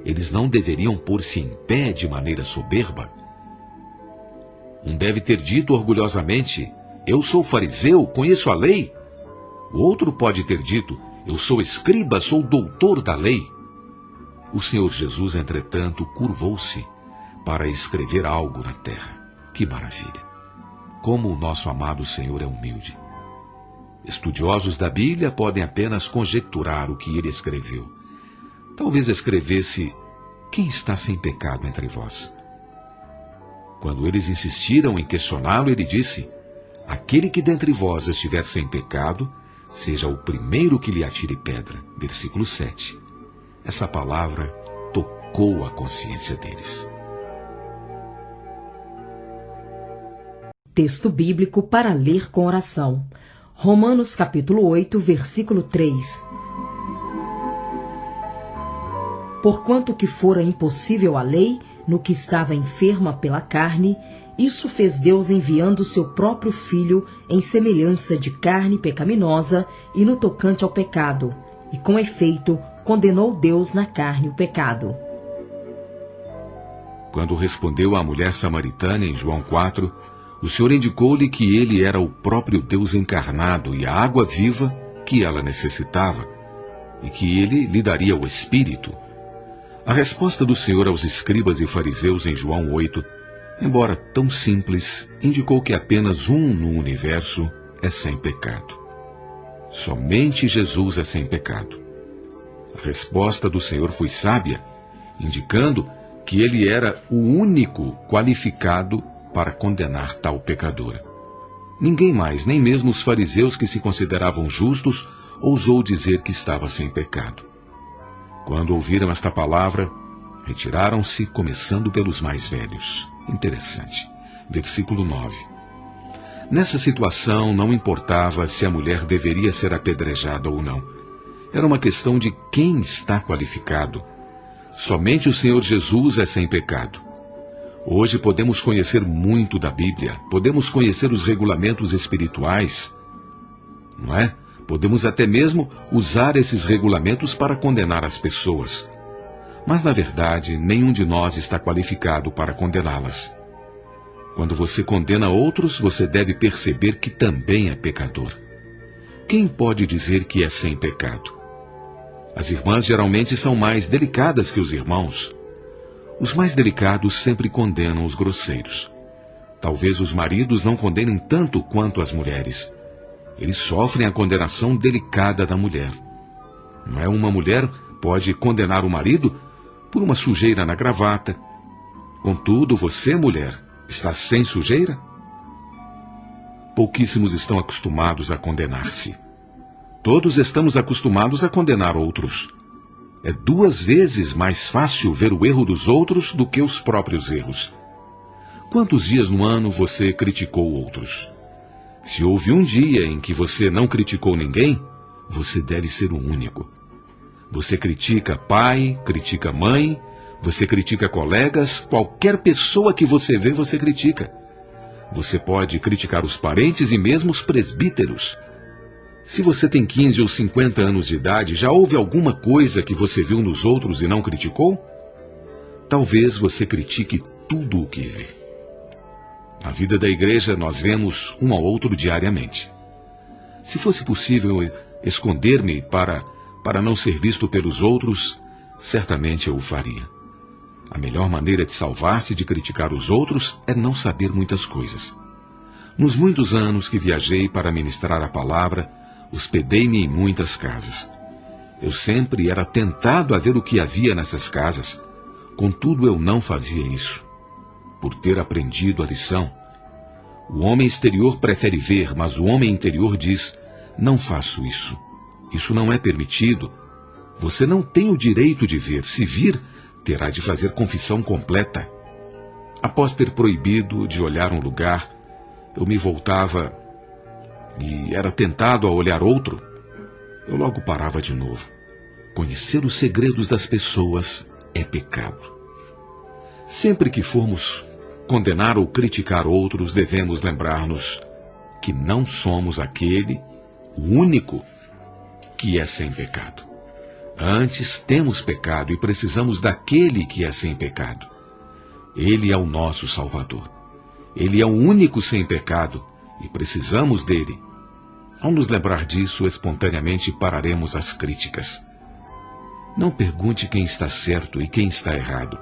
Eles não deveriam pôr-se em pé de maneira soberba. Um deve ter dito orgulhosamente: eu sou fariseu, conheço a lei. O outro pode ter dito: eu sou escriba, sou doutor da lei. O Senhor Jesus, entretanto, curvou-se para escrever algo na terra. Que maravilha! Como o nosso amado Senhor é humilde. Estudiosos da Bíblia podem apenas conjecturar o que ele escreveu. Talvez escrevesse: quem está sem pecado entre vós? Quando eles insistiram em questioná-lo, ele disse: aquele que dentre vós estiver sem pecado, seja o primeiro que lhe atire pedra. Versículo 7. Essa palavra tocou a consciência deles. Texto bíblico para ler com oração. Romanos capítulo 8, versículo 3. Porquanto que fora impossível a lei, no que estava enferma pela carne, isso fez Deus enviando seu próprio Filho em semelhança de carne pecaminosa e no tocante ao pecado, e com efeito condenou Deus na carne o pecado. Quando respondeu à mulher samaritana em João 4, o Senhor indicou-lhe que ele era o próprio Deus encarnado e a água viva que ela necessitava, e que ele lhe daria o Espírito. A resposta do Senhor aos escribas e fariseus em João 8, embora tão simples, indicou que apenas um no universo é sem pecado. Somente Jesus é sem pecado. A resposta do Senhor foi sábia, indicando que ele era o único qualificado para condenar tal pecadora. Ninguém mais, nem mesmo os fariseus que se consideravam justos, ousou dizer que estava sem pecado. Quando ouviram esta palavra, retiraram-se, começando pelos mais velhos. Interessante. Versículo 9. Nessa situação, não importava se a mulher deveria ser apedrejada ou não. Era uma questão de quem está qualificado. Somente o Senhor Jesus é sem pecado. Hoje podemos conhecer muito da Bíblia, podemos conhecer os regulamentos espirituais, não é? Podemos até mesmo usar esses regulamentos para condenar as pessoas. Mas, na verdade, nenhum de nós está qualificado para condená-las. Quando você condena outros, você deve perceber que também é pecador. Quem pode dizer que é sem pecado? As irmãs geralmente são mais delicadas que os irmãos. Os mais delicados sempre condenam os grosseiros. Talvez os maridos não condenem tanto quanto as mulheres. Eles sofrem a condenação delicada da mulher. Não é? Uma mulher pode condenar o marido por uma sujeira na gravata. Contudo, você, mulher, está sem sujeira? Pouquíssimos estão acostumados a condenar-se. Todos estamos acostumados a condenar outros. É 2 vezes mais fácil ver o erro dos outros do que os próprios erros. Quantos dias no ano você criticou outros? Se houve um dia em que você não criticou ninguém, você deve ser o único. Você critica pai, critica mãe, você critica colegas, qualquer pessoa que você vê, você critica. Você pode criticar os parentes e mesmo os presbíteros. Se você tem 15 ou 50 anos de idade, já houve alguma coisa que você viu nos outros e não criticou? Talvez você critique tudo o que vê. Na vida da igreja, nós vemos um ao outro diariamente. Se fosse possível esconder-me para não ser visto pelos outros, certamente eu o faria. A melhor maneira de salvar-se de criticar os outros é não saber muitas coisas. Nos muitos anos que viajei para ministrar a palavra, hospedei-me em muitas casas. Eu sempre era tentado a ver o que havia nessas casas. Contudo, eu não fazia isso. Por ter aprendido a lição. O homem exterior prefere ver, mas o homem interior diz: não faço isso. Isso não é permitido. Você não tem o direito de ver. Se vir, terá de fazer confissão completa. Após ter proibido de olhar um lugar, eu me voltava e era tentado a olhar outro. Eu logo parava de novo. Conhecer os segredos das pessoas é pecado. Sempre que formos condenar ou criticar outros, devemos lembrar-nos que não somos aquele, o único, que é sem pecado. Antes temos pecado e precisamos daquele que é sem pecado. Ele é o nosso Salvador. Ele é o único sem pecado e precisamos dele. Ao nos lembrar disso, espontaneamente pararemos as críticas. Não pergunte quem está certo e quem está errado.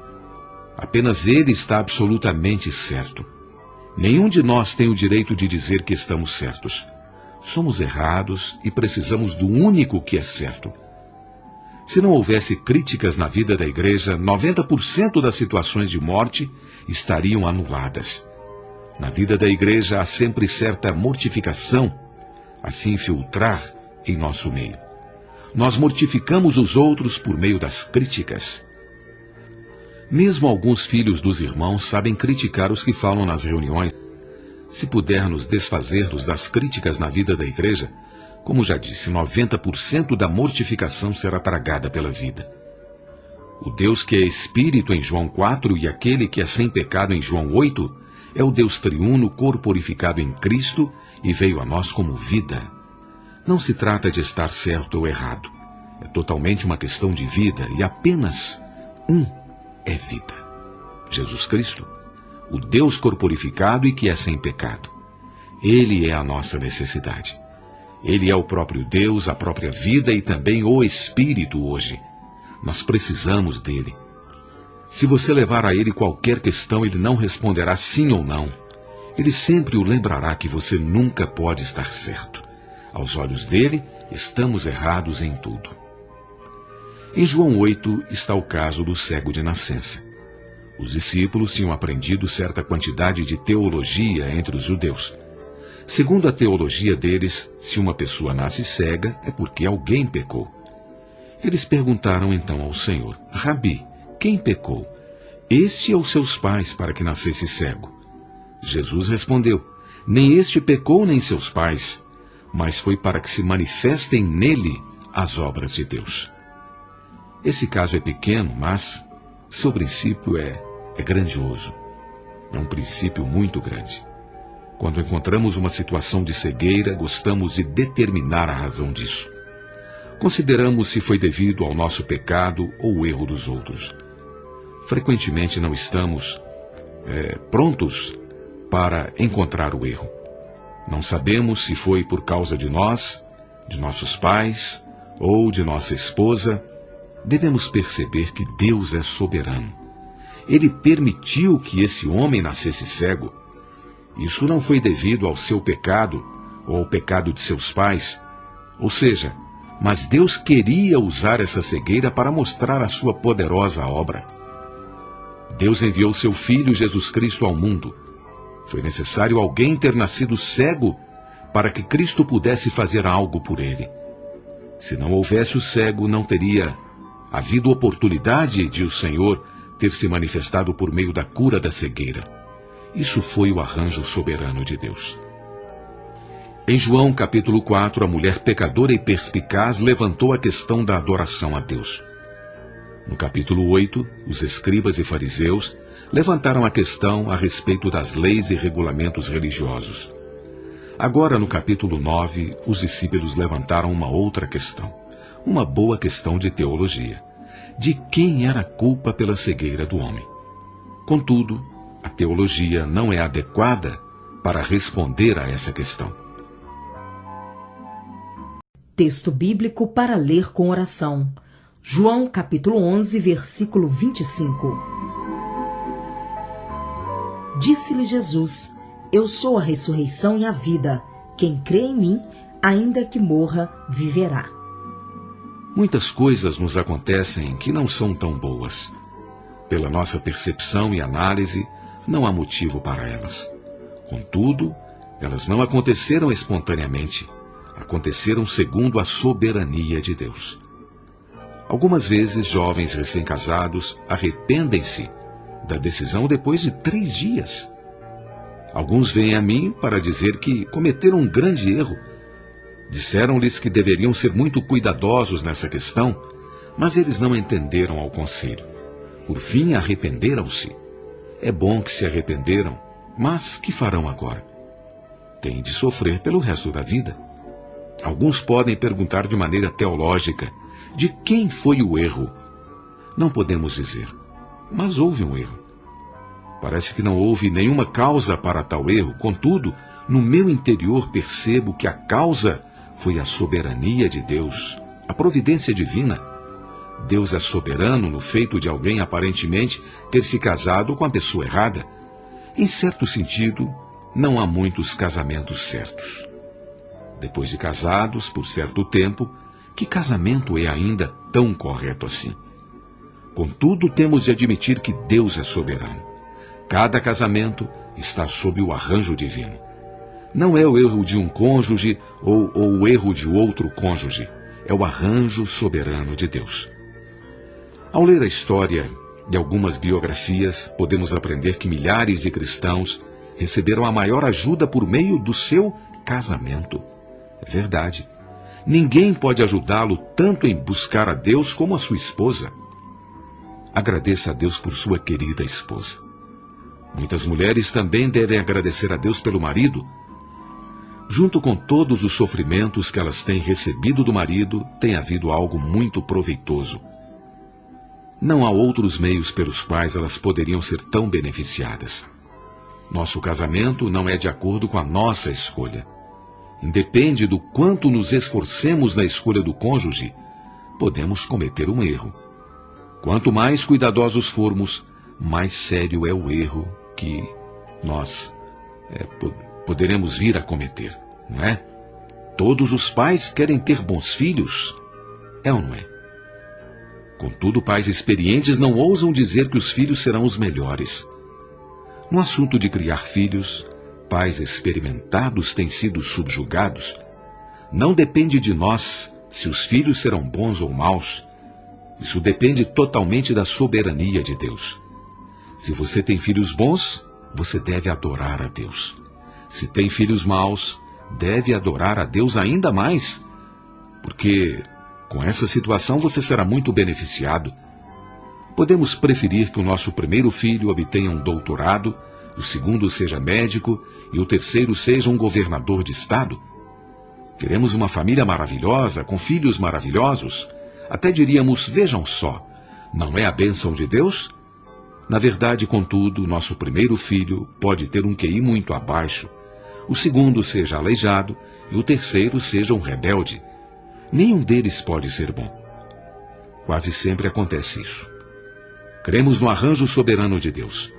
Apenas ele está absolutamente certo. Nenhum de nós tem o direito de dizer que estamos certos. Somos errados e precisamos do único que é certo. Se não houvesse críticas na vida da igreja, 90% das situações de morte estariam anuladas. Na vida da igreja há sempre certa mortificação a se infiltrar em nosso meio. Nós mortificamos os outros por meio das críticas. Mesmo alguns filhos dos irmãos sabem criticar os que falam nas reuniões. Se pudermos desfazer-nos das críticas na vida da igreja, como já disse, 90% da mortificação será tragada pela vida. O Deus que é Espírito em João 4 e aquele que é sem pecado em João 8 é o Deus triuno corporificado em Cristo e veio a nós como vida. Não se trata de estar certo ou errado. É totalmente uma questão de vida e apenas um é vida. Jesus Cristo, o Deus corporificado e que é sem pecado. Ele é a nossa necessidade. Ele é o próprio Deus, a própria vida e também o Espírito hoje. Nós precisamos dele. Se você levar a ele qualquer questão, ele não responderá sim ou não. Ele sempre o lembrará que você nunca pode estar certo. Aos olhos dele, estamos errados em tudo. Em João 8 está o caso do cego de nascença. Os discípulos tinham aprendido certa quantidade de teologia entre os judeus. Segundo a teologia deles, se uma pessoa nasce cega, é porque alguém pecou. Eles perguntaram então ao Senhor: Rabi, quem pecou? Este ou seus pais para que nascesse cego? Jesus respondeu: Nem este pecou nem seus pais, mas foi para que se manifestem nele as obras de Deus. Esse caso é pequeno, mas seu princípio é grandioso. É um princípio muito grande. Quando encontramos uma situação de cegueira, gostamos de determinar a razão disso. Consideramos se foi devido ao nosso pecado ou o erro dos outros. Frequentemente não estamos prontos para encontrar o erro. Não sabemos se foi por causa de nós, de nossos pais ou de nossa esposa. Devemos perceber que Deus é soberano. Ele permitiu que esse homem nascesse cego. Isso não foi devido ao seu pecado ou ao pecado de seus pais. Ou seja, mas Deus queria usar essa cegueira para mostrar a sua poderosa obra. Deus enviou seu Filho Jesus Cristo ao mundo. Foi necessário alguém ter nascido cego para que Cristo pudesse fazer algo por ele. Se não houvesse o cego, não teria havido oportunidade de o Senhor ter se manifestado por meio da cura da cegueira. Isso foi o arranjo soberano de Deus. Em João capítulo 4, a mulher pecadora e perspicaz levantou a questão da adoração a Deus. No capítulo 8, os escribas e fariseus levantaram a questão a respeito das leis e regulamentos religiosos. Agora, no capítulo 9, os discípulos levantaram uma outra questão, uma boa questão de teologia. De quem era a culpa pela cegueira do homem? Contudo, a teologia não é adequada para responder a essa questão. Texto bíblico para ler com oração. João capítulo 11, versículo 25. Disse-lhe Jesus: Eu sou a ressurreição e a vida. Quem crê em mim, ainda que morra, viverá. Muitas coisas nos acontecem que não são tão boas. Pela nossa percepção e análise, não há motivo para elas. Contudo, elas não aconteceram espontaneamente. Aconteceram segundo a soberania de Deus. Algumas vezes, jovens recém-casados arrependem-se da decisão depois de 3 dias. Alguns vêm a mim para dizer que cometeram um grande erro. Disseram-lhes que deveriam ser muito cuidadosos nessa questão, mas eles não entenderam ao conselho. Por fim, arrependeram-se. É bom que se arrependeram, mas que farão agora? Têm de sofrer pelo resto da vida. Alguns podem perguntar de maneira teológica: de quem foi o erro? Não podemos dizer, mas houve um erro. Parece que não houve nenhuma causa para tal erro, contudo, no meu interior percebo que a causa foi a soberania de Deus, a providência divina. Deus é soberano no feito de alguém aparentemente ter se casado com a pessoa errada. Em certo sentido, não há muitos casamentos certos. Depois de casados por certo tempo, que casamento é ainda tão correto assim? Contudo, temos de admitir que Deus é soberano. Cada casamento está sob o arranjo divino. Não é o erro de um cônjuge ou o erro de outro cônjuge. É o arranjo soberano de Deus. Ao ler a história de algumas biografias, podemos aprender que milhares de cristãos receberam a maior ajuda por meio do seu casamento. É verdade. Ninguém pode ajudá-lo tanto em buscar a Deus como a sua esposa. Agradeça a Deus por sua querida esposa. Muitas mulheres também devem agradecer a Deus pelo marido. Junto com todos os sofrimentos que elas têm recebido do marido, tem havido algo muito proveitoso. Não há outros meios pelos quais elas poderiam ser tão beneficiadas. Nosso casamento não é de acordo com a nossa escolha. Independe do quanto nos esforcemos na escolha do cônjuge, podemos cometer um erro. Quanto mais cuidadosos formos, mais sério é o erro que nós poderemos vir a cometer, não é? Todos os pais querem ter bons filhos, é ou não é? Contudo, pais experientes não ousam dizer que os filhos serão os melhores. No assunto de criar filhos, pais experimentados têm sido subjugados. Não depende de nós se os filhos serão bons ou maus. Isso depende totalmente da soberania de Deus. Se você tem filhos bons, você deve adorar a Deus. Se tem filhos maus, deve adorar a Deus ainda mais, porque com essa situação você será muito beneficiado. Podemos preferir que o nosso primeiro filho obtenha um doutorado, o segundo seja médico e o terceiro seja um governador de estado? Queremos uma família maravilhosa, com filhos maravilhosos? Até diríamos, vejam só, não é a bênção de Deus? Na verdade, contudo, nosso primeiro filho pode ter um QI muito abaixo, o segundo seja aleijado e o terceiro seja um rebelde. Nenhum deles pode ser bom. Quase sempre acontece isso. Cremos no arranjo soberano de Deus.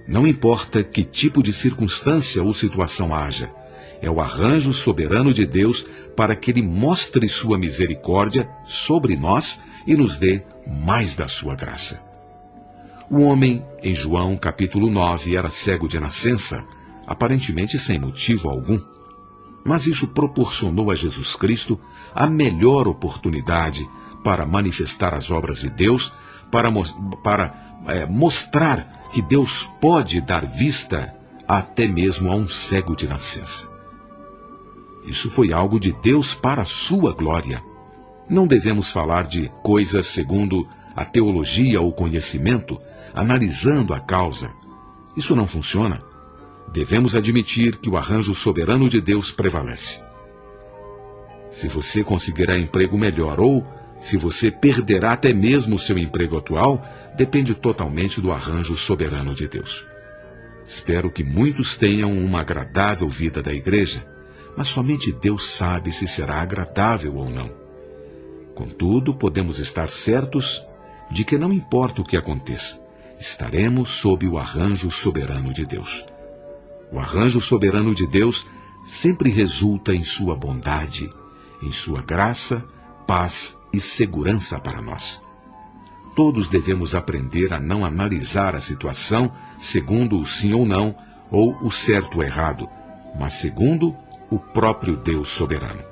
Não importa que tipo de circunstância ou situação haja, é o arranjo soberano de Deus para que Ele mostre sua misericórdia sobre nós e nos dê mais da sua graça. O homem, em João capítulo 9, era cego de nascença, aparentemente sem motivo algum. Mas isso proporcionou a Jesus Cristo a melhor oportunidade para manifestar as obras de Deus, para mostrar que Deus pode dar vista até mesmo a um cego de nascença. Isso foi algo de Deus para a sua glória. Não devemos falar de coisas segundo a teologia ou conhecimento, analisando a causa. Isso não funciona. Devemos admitir que o arranjo soberano de Deus prevalece. Se você conseguirá emprego melhor ou se você perderá até mesmo o seu emprego atual, depende totalmente do arranjo soberano de Deus. Espero que muitos tenham uma agradável vida da igreja, mas somente Deus sabe se será agradável ou não. Contudo, podemos estar certos de que não importa o que aconteça, estaremos sob o arranjo soberano de Deus. O arranjo soberano de Deus sempre resulta em sua bondade, em sua graça, paz e segurança para nós. Todos devemos aprender a não analisar a situação segundo o sim ou não, ou o certo ou errado, mas segundo o próprio Deus soberano.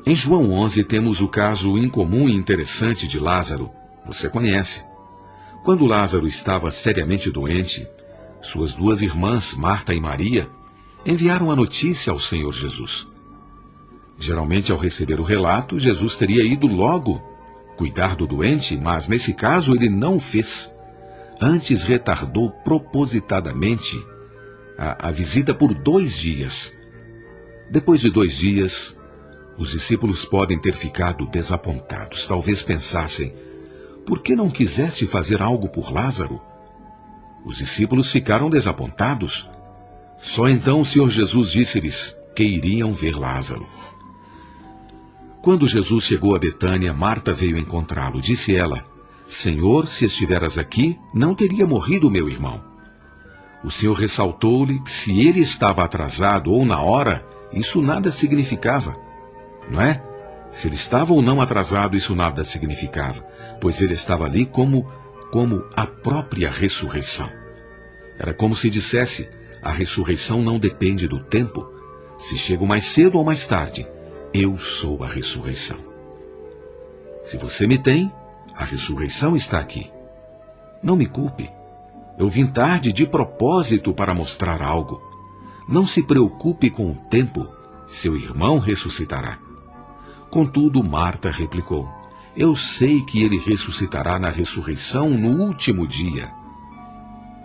Em João 11 temos o caso incomum e interessante de Lázaro. Você conhece. Quando Lázaro estava seriamente doente, suas duas irmãs, Marta e Maria, enviaram a notícia ao Senhor Jesus. Geralmente, ao receber o relato, Jesus teria ido logo cuidar do doente, mas nesse caso ele não o fez. Antes retardou propositadamente a visita por 2 dias. Depois de 2 dias, os discípulos podem ter ficado desapontados. Talvez pensassem: por que não quiseste fazer algo por Lázaro? Os discípulos ficaram desapontados. Só então o Senhor Jesus disse-lhes que iriam ver Lázaro. Quando Jesus chegou a Betânia, Marta veio encontrá-lo. Disse ela: Senhor, se estiveras aqui, não teria morrido meu irmão. O Senhor ressaltou-lhe que se ele estava atrasado ou na hora, isso nada significava. Não é? Se ele estava ou não atrasado, isso nada significava, pois ele estava ali como a própria ressurreição. Era como se dissesse: a ressurreição não depende do tempo. Se chego mais cedo ou mais tarde, eu sou a ressurreição. Se você me tem, a ressurreição está aqui. Não me culpe. Eu vim tarde de propósito para mostrar algo. Não se preocupe com o tempo. Seu irmão ressuscitará. Contudo, Marta replicou: eu sei que ele ressuscitará na ressurreição no último dia.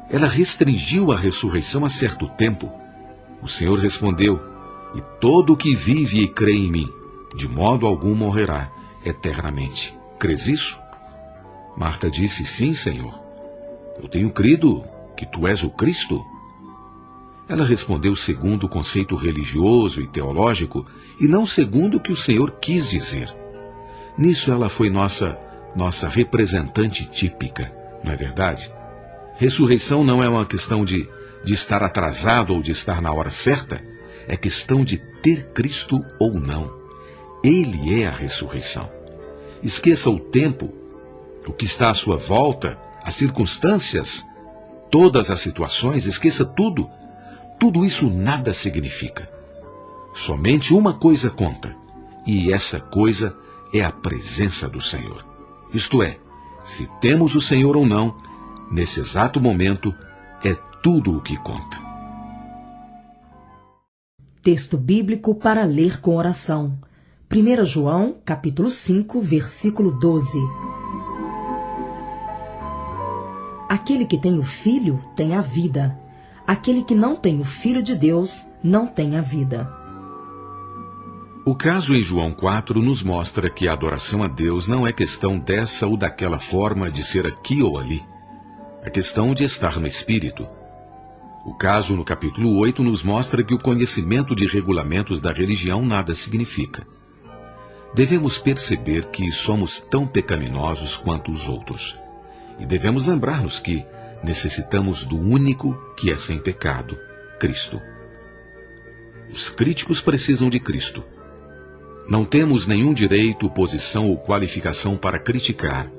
Ela restringiu a ressurreição a certo tempo. O Senhor respondeu: e todo o que vive e crê em mim, de modo algum morrerá eternamente. Crês isso? Marta disse: sim, Senhor. Eu tenho crido que tu és o Cristo. Ela respondeu segundo o conceito religioso e teológico, e não segundo o que o Senhor quis dizer. Nisso ela foi nossa representante típica, não é verdade? Ressurreição não é uma questão de estar atrasado ou de estar na hora certa, é questão de ter Cristo ou não. Ele é a ressurreição. Esqueça o tempo, o que está à sua volta, as circunstâncias, todas as situações, esqueça tudo. Tudo isso nada significa. Somente uma coisa conta, e essa coisa é a presença do Senhor. Isto é, se temos o Senhor ou não, nesse exato momento, é tudo o que conta. Texto bíblico para ler com oração. 1 João, capítulo 5, versículo 12. Aquele que tem o Filho tem a vida. Aquele que não tem o Filho de Deus não tem a vida. O caso em João 4 nos mostra que a adoração a Deus não é questão dessa ou daquela forma de ser aqui ou ali. É questão de estar no Espírito. O caso no capítulo 8 nos mostra que o conhecimento de regulamentos da religião nada significa. Devemos perceber que somos tão pecaminosos quanto os outros. E devemos lembrar-nos que necessitamos do único que é sem pecado, Cristo. Os críticos precisam de Cristo. Não temos nenhum direito, posição ou qualificação para criticar,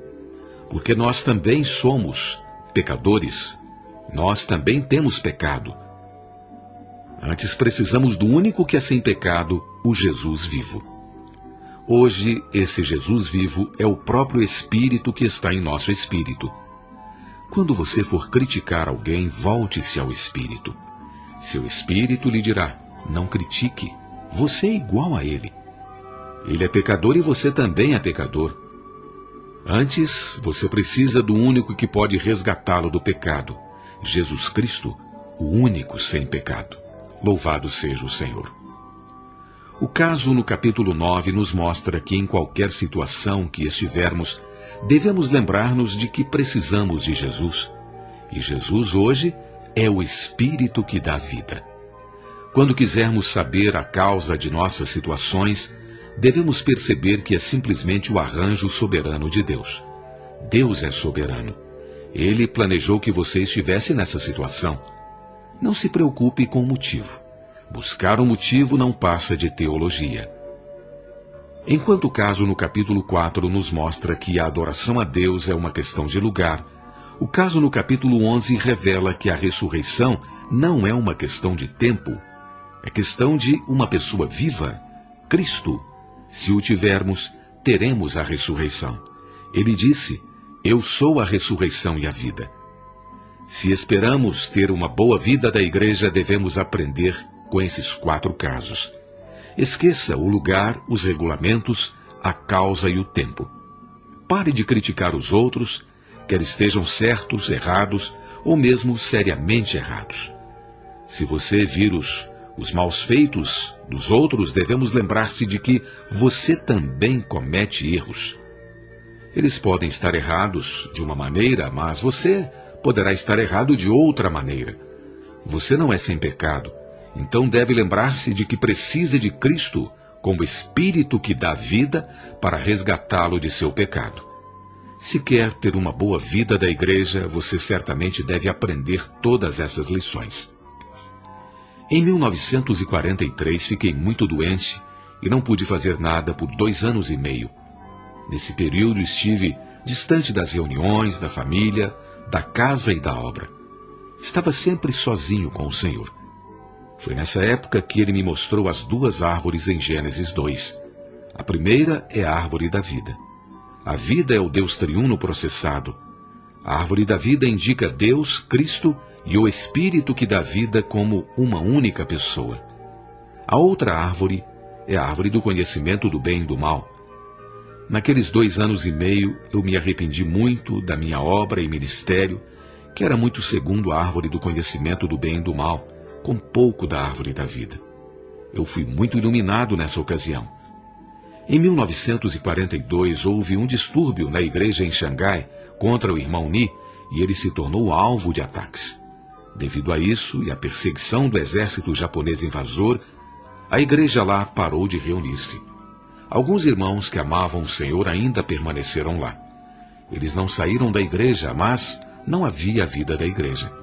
porque nós também somos pecadores. Nós também temos pecado. Antes precisamos do único que é sem pecado, o Jesus vivo. Hoje, esse Jesus vivo é o próprio Espírito que está em nosso espírito. Quando você for criticar alguém, volte-se ao Espírito. Seu Espírito lhe dirá: não critique, você é igual a ele. Ele é pecador e você também é pecador. Antes, você precisa do único que pode resgatá-lo do pecado, Jesus Cristo, o único sem pecado. Louvado seja o Senhor. O caso no capítulo 9 nos mostra que em qualquer situação que estivermos, devemos lembrar-nos de que precisamos de Jesus. E Jesus hoje é o Espírito que dá vida. Quando quisermos saber a causa de nossas situações, devemos perceber que é simplesmente o arranjo soberano de Deus. Deus é soberano. Ele planejou que você estivesse nessa situação. Não se preocupe com o motivo. Buscar um motivo não passa de teologia. Enquanto o caso no capítulo 4 nos mostra que a adoração a Deus é uma questão de lugar, o caso no capítulo 11 revela que a ressurreição não é uma questão de tempo, é questão de uma pessoa viva, Cristo. Se o tivermos, teremos a ressurreição. Ele disse: eu sou a ressurreição e a vida. Se esperamos ter uma boa vida da igreja, devemos aprender com esses 4 casos. Esqueça o lugar, os regulamentos, a causa e o tempo. pare de criticar os outros, quer estejam certos, errados ou mesmo seriamente errados. Se você vir os maus feitos dos outros, devemos lembrar-se de que você também comete erros. Eles podem estar errados de uma maneira, mas você poderá estar errado de outra maneira. Você não é sem pecado, então deve lembrar-se de que precisa de Cristo como Espírito que dá vida para resgatá-lo de seu pecado. Se quer ter uma boa vida da igreja, você certamente deve aprender todas essas lições. Em 1943 fiquei muito doente e não pude fazer nada por 2 anos e meio. Nesse período estive distante das reuniões, da família, da casa e da obra. Estava sempre sozinho com o Senhor. Foi nessa época que ele me mostrou as 2 árvores em Gênesis 2. A primeira é a árvore da vida. A vida é o Deus triuno processado. A árvore da vida indica Deus, Cristo e o Espírito que dá vida como uma única pessoa. A outra árvore é a árvore do conhecimento do bem e do mal. Naqueles 2 anos e meio, eu me arrependi muito da minha obra e ministério, que era muito segundo a árvore do conhecimento do bem e do mal, com pouco da árvore da vida. Eu fui muito iluminado nessa ocasião. Em 1942, houve um distúrbio na igreja em Xangai contra o irmão Ni, e ele se tornou alvo de ataques. Devido a isso e à perseguição do exército japonês invasor, a igreja lá parou de reunir-se. Alguns irmãos que amavam o Senhor ainda permaneceram lá. Eles não saíram da igreja, mas não havia a vida da igreja.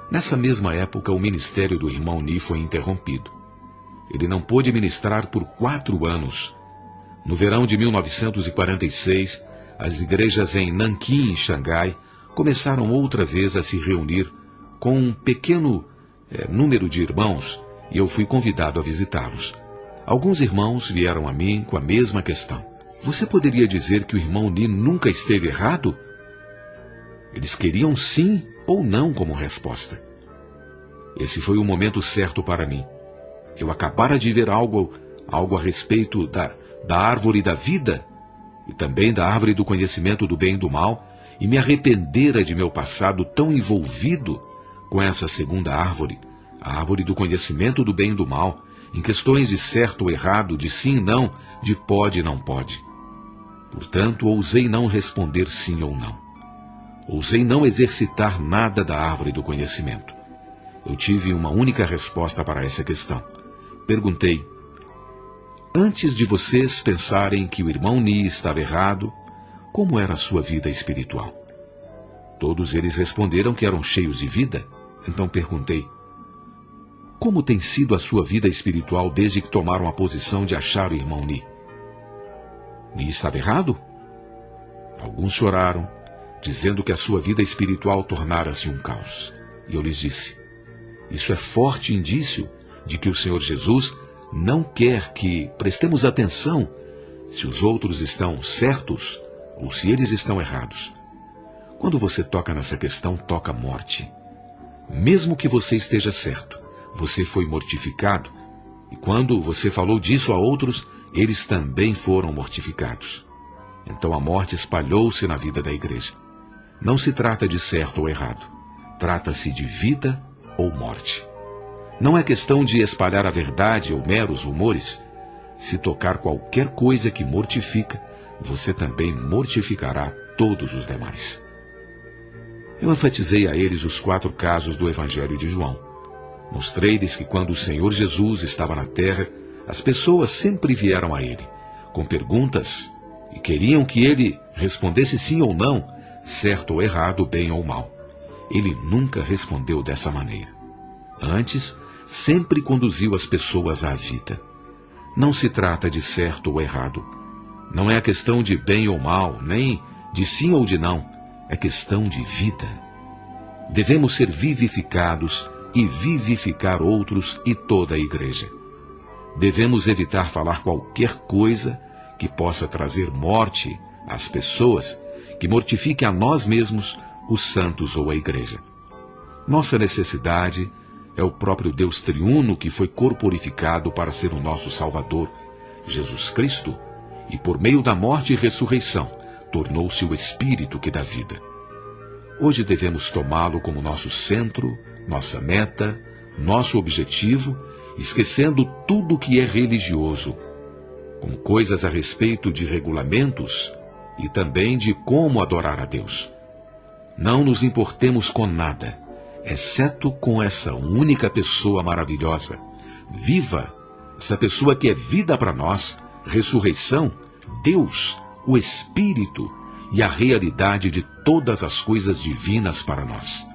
Nessa mesma época, o ministério do irmão Ni foi interrompido. Ele não pôde ministrar por 4 anos. No verão de 1946, as igrejas em Nanquim e Xangai começaram outra vez a se reunir com um pequeno número de irmãos, e eu fui convidado a visitá-los. Alguns irmãos vieram a mim com a mesma questão. Você poderia dizer que o irmão Ni nunca esteve errado? Eles queriam sim ou não como resposta. Esse foi o momento certo para mim. Eu acabara de ver algo a respeito da árvore da vida e também da árvore do conhecimento do bem e do mal, e me arrependera de meu passado tão envolvido com essa segunda árvore, a árvore do conhecimento do bem e do mal, em questões de certo ou errado, de sim e não, de pode e não pode. Portanto, ousei não responder sim ou não. Ousei não exercitar nada da árvore do conhecimento. Eu tive uma única resposta para essa questão. Perguntei: antes de vocês pensarem que o irmão Ni estava errado, como era a sua vida espiritual? Todos eles responderam que eram cheios de vida. Então perguntei: como tem sido a sua vida espiritual desde que tomaram a posição de achar o irmão Ni? Ni estava errado? Alguns choraram, dizendo que a sua vida espiritual tornara-se um caos. E eu lhes disse: isso é forte indício de que o Senhor Jesus não quer que prestemos atenção se os outros estão certos ou se eles estão errados. Quando você toca nessa questão, toca morte. Mesmo que você esteja certo, você foi mortificado, e quando você falou disso a outros, eles também foram mortificados. Então a morte espalhou-se na vida da igreja. Não se trata de certo ou errado. Trata-se de vida ou morte. Não é questão de espalhar a verdade ou meros rumores. Se tocar qualquer coisa que mortifica, você também mortificará todos os demais. Eu enfatizei a eles os 4 casos do Evangelho de João. Mostrei-lhes que quando o Senhor Jesus estava na terra, as pessoas sempre vieram a ele, com perguntas, e queriam que ele respondesse sim ou não, certo ou errado, bem ou mal. Ele nunca respondeu dessa maneira. Antes, sempre conduziu as pessoas à vida. Não se trata de certo ou errado. Não é a questão de bem ou mal, nem de sim ou de não. É questão de vida. Devemos ser vivificados e vivificar outros e toda a igreja. Devemos evitar falar qualquer coisa que possa trazer morte às pessoas, que mortifique a nós mesmos, os santos ou a igreja. Nossa necessidade é o próprio Deus triuno que foi corporificado para ser o nosso Salvador, Jesus Cristo, e por meio da morte e ressurreição, tornou-se o Espírito que dá vida. Hoje devemos tomá-lo como nosso centro, nossa meta, nosso objetivo, esquecendo tudo que é religioso, como coisas a respeito de regulamentos e também de como adorar a Deus. Não nos importemos com nada, exceto com essa única pessoa maravilhosa, viva, essa pessoa que é vida para nós, ressurreição, Deus, o Espírito e a realidade de todas as coisas divinas para nós.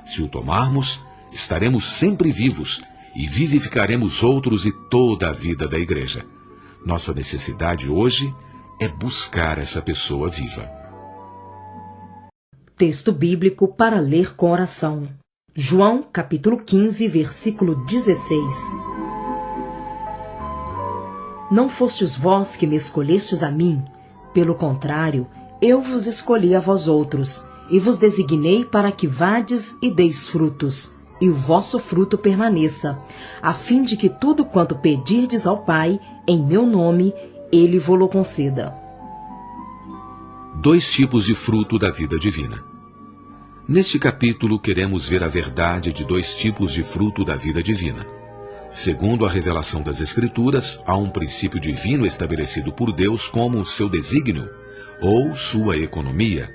Se o tomarmos, estaremos sempre vivos e vivificaremos outros e toda a vida da igreja. Nossa necessidade hoje é buscar essa pessoa viva. Texto bíblico para ler com oração. João, capítulo 15, versículo 16. Não fostes vós que me escolhestes a mim, pelo contrário, eu vos escolhi a vós outros, e vos designei para que vades e deis frutos, e o vosso fruto permaneça, a fim de que tudo quanto pedirdes ao Pai, em meu nome, ele vo-lo conceda. 2 tipos de fruto da vida divina. Neste capítulo, queremos ver a verdade de 2 tipos de fruto da vida divina. Segundo a revelação das Escrituras, há um princípio divino estabelecido por Deus como seu desígnio, ou sua economia.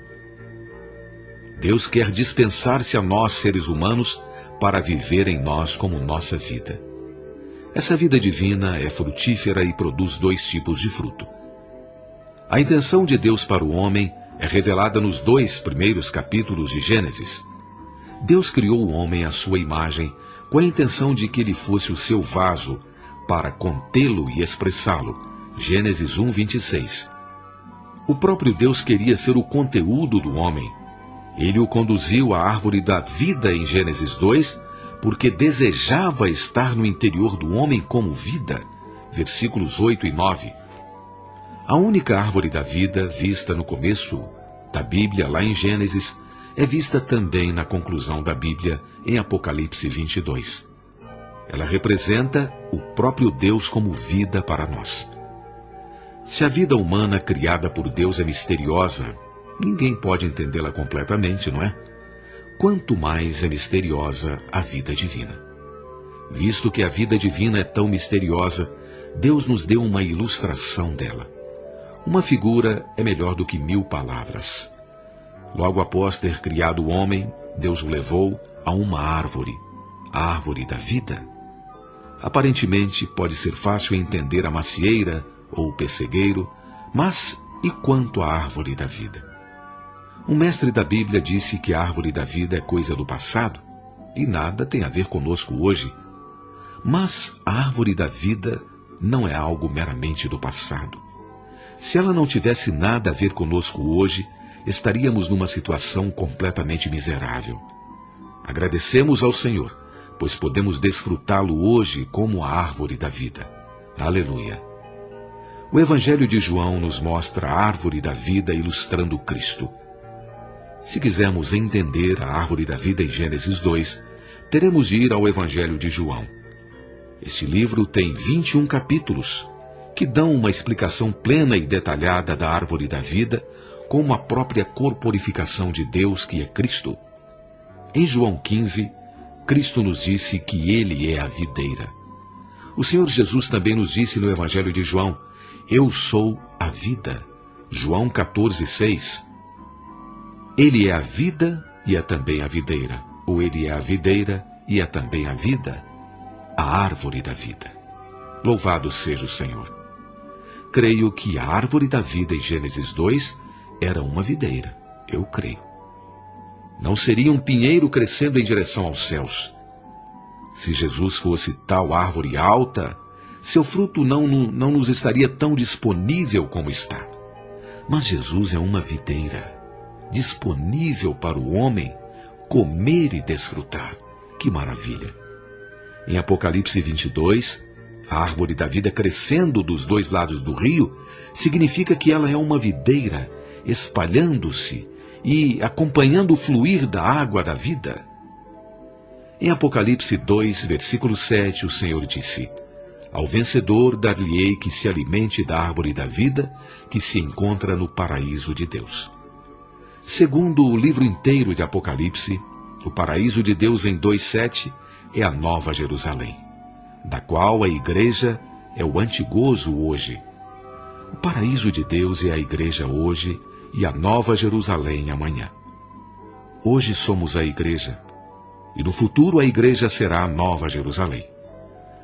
Deus quer dispensar-se a nós, seres humanos, para viver em nós como nossa vida. Essa vida divina é frutífera e produz 2 tipos de fruto. A intenção de Deus para o homem é revelada nos 2 primeiros capítulos de Gênesis. Deus criou o homem à sua imagem, com a intenção de que ele fosse o seu vaso, para contê-lo e expressá-lo. Gênesis 1, 26. O próprio Deus queria ser o conteúdo do homem. Ele o conduziu à árvore da vida em Gênesis 2, porque desejava estar no interior do homem como vida. Versículos 8 e 9. A única árvore da vida vista no começo da Bíblia, lá em Gênesis, é vista também na conclusão da Bíblia, em Apocalipse 22. Ela representa o próprio Deus como vida para nós. Se a vida humana criada por Deus é misteriosa, ninguém pode entendê-la completamente, não é? Quanto mais é misteriosa a vida divina. Visto que a vida divina é tão misteriosa, Deus nos deu uma ilustração dela. Uma figura é melhor do que 1000 palavras. Logo após ter criado o homem, Deus o levou a uma árvore, a árvore da vida. Aparentemente, pode ser fácil entender a macieira ou o pessegueiro, mas e quanto à árvore da vida? Um mestre da Bíblia disse que a árvore da vida é coisa do passado e nada tem a ver conosco hoje. Mas a árvore da vida não é algo meramente do passado. Se ela não tivesse nada a ver conosco hoje, estaríamos numa situação completamente miserável. Agradecemos ao Senhor, pois podemos desfrutá-lo hoje como a árvore da vida. Aleluia! O Evangelho de João nos mostra a árvore da vida ilustrando Cristo. Se quisermos entender a árvore da vida em Gênesis 2, teremos de ir ao Evangelho de João. Este livro tem 21 capítulos, que dão uma explicação plena e detalhada da árvore da vida, como a própria corporificação de Deus, que é Cristo. Em João 15, Cristo nos disse que Ele é a videira. O Senhor Jesus também nos disse no Evangelho de João, eu sou a vida. João 14, 6. Ele é a vida e é também a videira. Ou ele é a videira e é também a vida, a árvore da vida. Louvado seja o Senhor. Creio que a árvore da vida em Gênesis 2 era uma videira. Eu creio. Não seria um pinheiro crescendo em direção aos céus. Se Jesus fosse tal árvore alta, seu fruto não nos estaria tão disponível como está. Mas Jesus é uma videira, disponível para o homem comer e desfrutar. Que maravilha! Em Apocalipse 22, a árvore da vida crescendo dos 2 lados do rio, significa que ela é uma videira, espalhando-se e acompanhando o fluir da água da vida. Em Apocalipse 2, versículo 7, o Senhor disse, Ao vencedor dar-lhe-ei que se alimente da árvore da vida que se encontra no paraíso de Deus. Segundo o livro inteiro de Apocalipse, o paraíso de Deus em 2:7 é a Nova Jerusalém, da qual a igreja é o antigozo hoje. O paraíso de Deus é a igreja hoje e a Nova Jerusalém amanhã. Hoje somos a igreja, e no futuro a igreja será a Nova Jerusalém.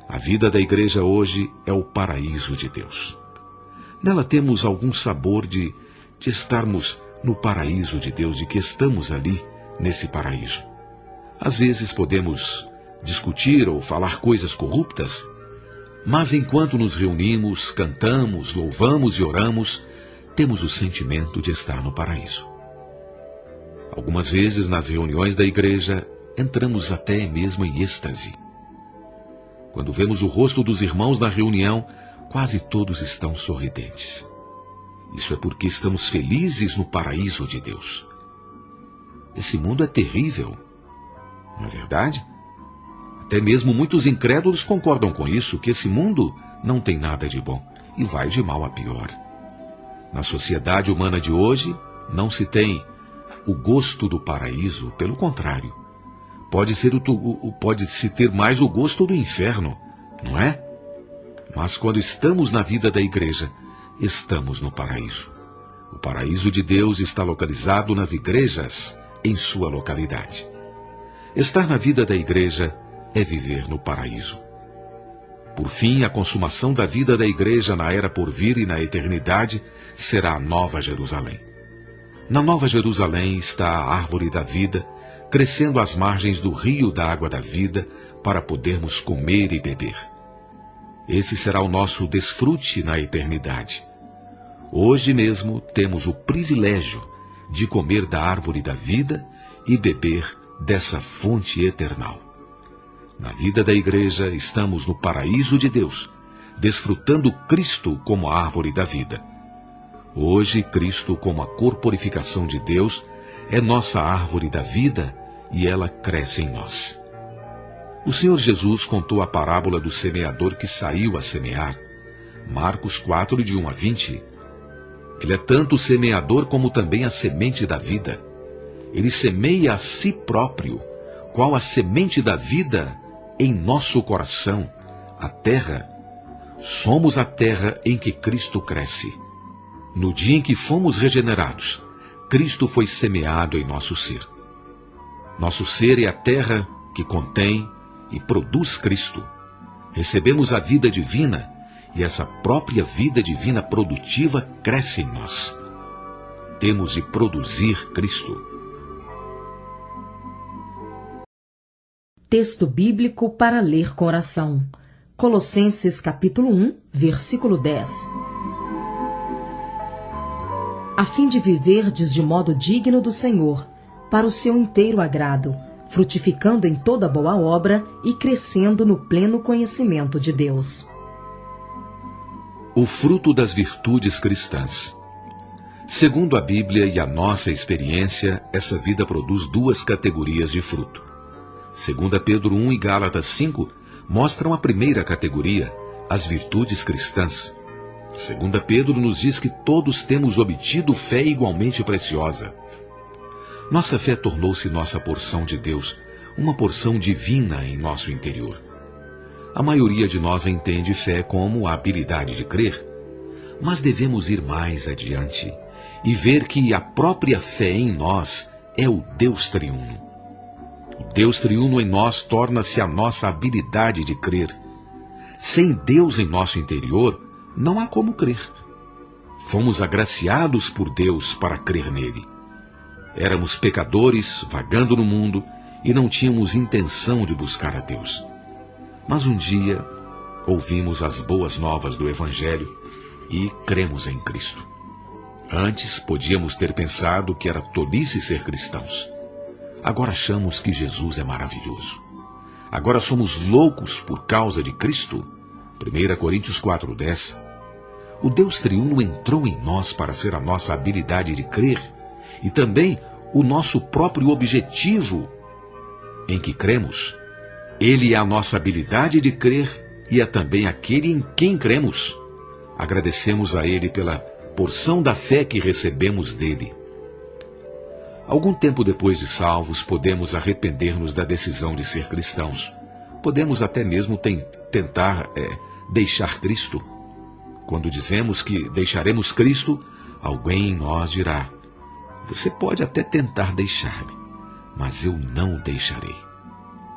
A vida da igreja hoje é o paraíso de Deus. Nela temos algum sabor de estarmos no paraíso de Deus, de que estamos ali, nesse paraíso. Às vezes podemos discutir ou falar coisas corruptas, mas enquanto nos reunimos, cantamos, louvamos e oramos, temos o sentimento de estar no paraíso. Algumas vezes nas reuniões da igreja, entramos até mesmo em êxtase. Quando vemos o rosto dos irmãos na reunião, quase todos estão sorridentes. Isso é porque estamos felizes no paraíso de Deus. Esse mundo é terrível, não é verdade? Até mesmo muitos incrédulos concordam com isso, que esse mundo não tem nada de bom e vai de mal a pior. Na sociedade humana de hoje, não se tem o gosto do paraíso, pelo contrário. Pode-se ter mais o gosto do inferno, não é? Mas quando estamos na vida da igreja, estamos no paraíso. O paraíso de Deus está localizado nas igrejas, em sua localidade. Estar na vida da igreja é viver no paraíso. Por fim, a consumação da vida da igreja na era por vir e na eternidade será a Nova Jerusalém. Na Nova Jerusalém está a árvore da vida, crescendo às margens do rio da água da vida, para podermos comer e beber. Esse será o nosso desfrute na eternidade. Hoje mesmo temos o privilégio de comer da árvore da vida e beber dessa fonte eternal. Na vida da igreja estamos no paraíso de Deus, desfrutando Cristo como a árvore da vida. Hoje, Cristo, como a corporificação de Deus, é nossa árvore da vida e ela cresce em nós. O Senhor Jesus contou a parábola do semeador que saiu a semear. Marcos 4, de 1 a 20. Ele é tanto o semeador como também a semente da vida. Ele semeia a si próprio, qual a semente da vida em nosso coração, a terra. Somos a terra em que Cristo cresce. No dia em que fomos regenerados, Cristo foi semeado em nosso ser. Nosso ser é a terra que contém e produz Cristo. Recebemos a vida divina e essa própria vida divina produtiva cresce em nós. Temos de produzir Cristo. Texto bíblico para ler com oração. Colossenses capítulo 1, versículo 10. A fim de viverdes de modo digno do Senhor, para o seu inteiro agrado, frutificando em toda boa obra e crescendo no pleno conhecimento de Deus. O fruto das virtudes cristãs. Segundo a Bíblia e a nossa experiência, essa vida produz duas categorias de fruto. 2 Pedro 1 e Gálatas 5 mostram a primeira categoria, as virtudes cristãs. 2 Pedro nos diz que todos temos obtido fé igualmente preciosa. Nossa fé tornou-se nossa porção de Deus, uma porção divina em nosso interior. A maioria de nós entende fé como a habilidade de crer, mas devemos ir mais adiante e ver que a própria fé em nós é o Deus triuno. O Deus triuno em nós torna-se a nossa habilidade de crer. Sem Deus em nosso interior, não há como crer. Fomos agraciados por Deus para crer nele. Éramos pecadores, vagando no mundo, e não tínhamos intenção de buscar a Deus. Mas um dia, ouvimos as boas novas do Evangelho e cremos em Cristo. Antes, podíamos ter pensado que era tolice ser cristãos. Agora achamos que Jesus é maravilhoso. Agora somos loucos por causa de Cristo. 1 Coríntios 4:10. O Deus triuno entrou em nós para ser a nossa habilidade de crer e também o nosso próprio objetivo em que cremos. Ele é a nossa habilidade de crer e é também aquele em quem cremos. Agradecemos a Ele pela porção da fé que recebemos dele. Algum tempo depois de salvos, podemos arrepender-nos da decisão de ser cristãos. Podemos até mesmo tentar deixar Cristo. Quando dizemos que deixaremos Cristo, alguém em nós dirá: você pode até tentar deixar-me, mas eu não o deixarei.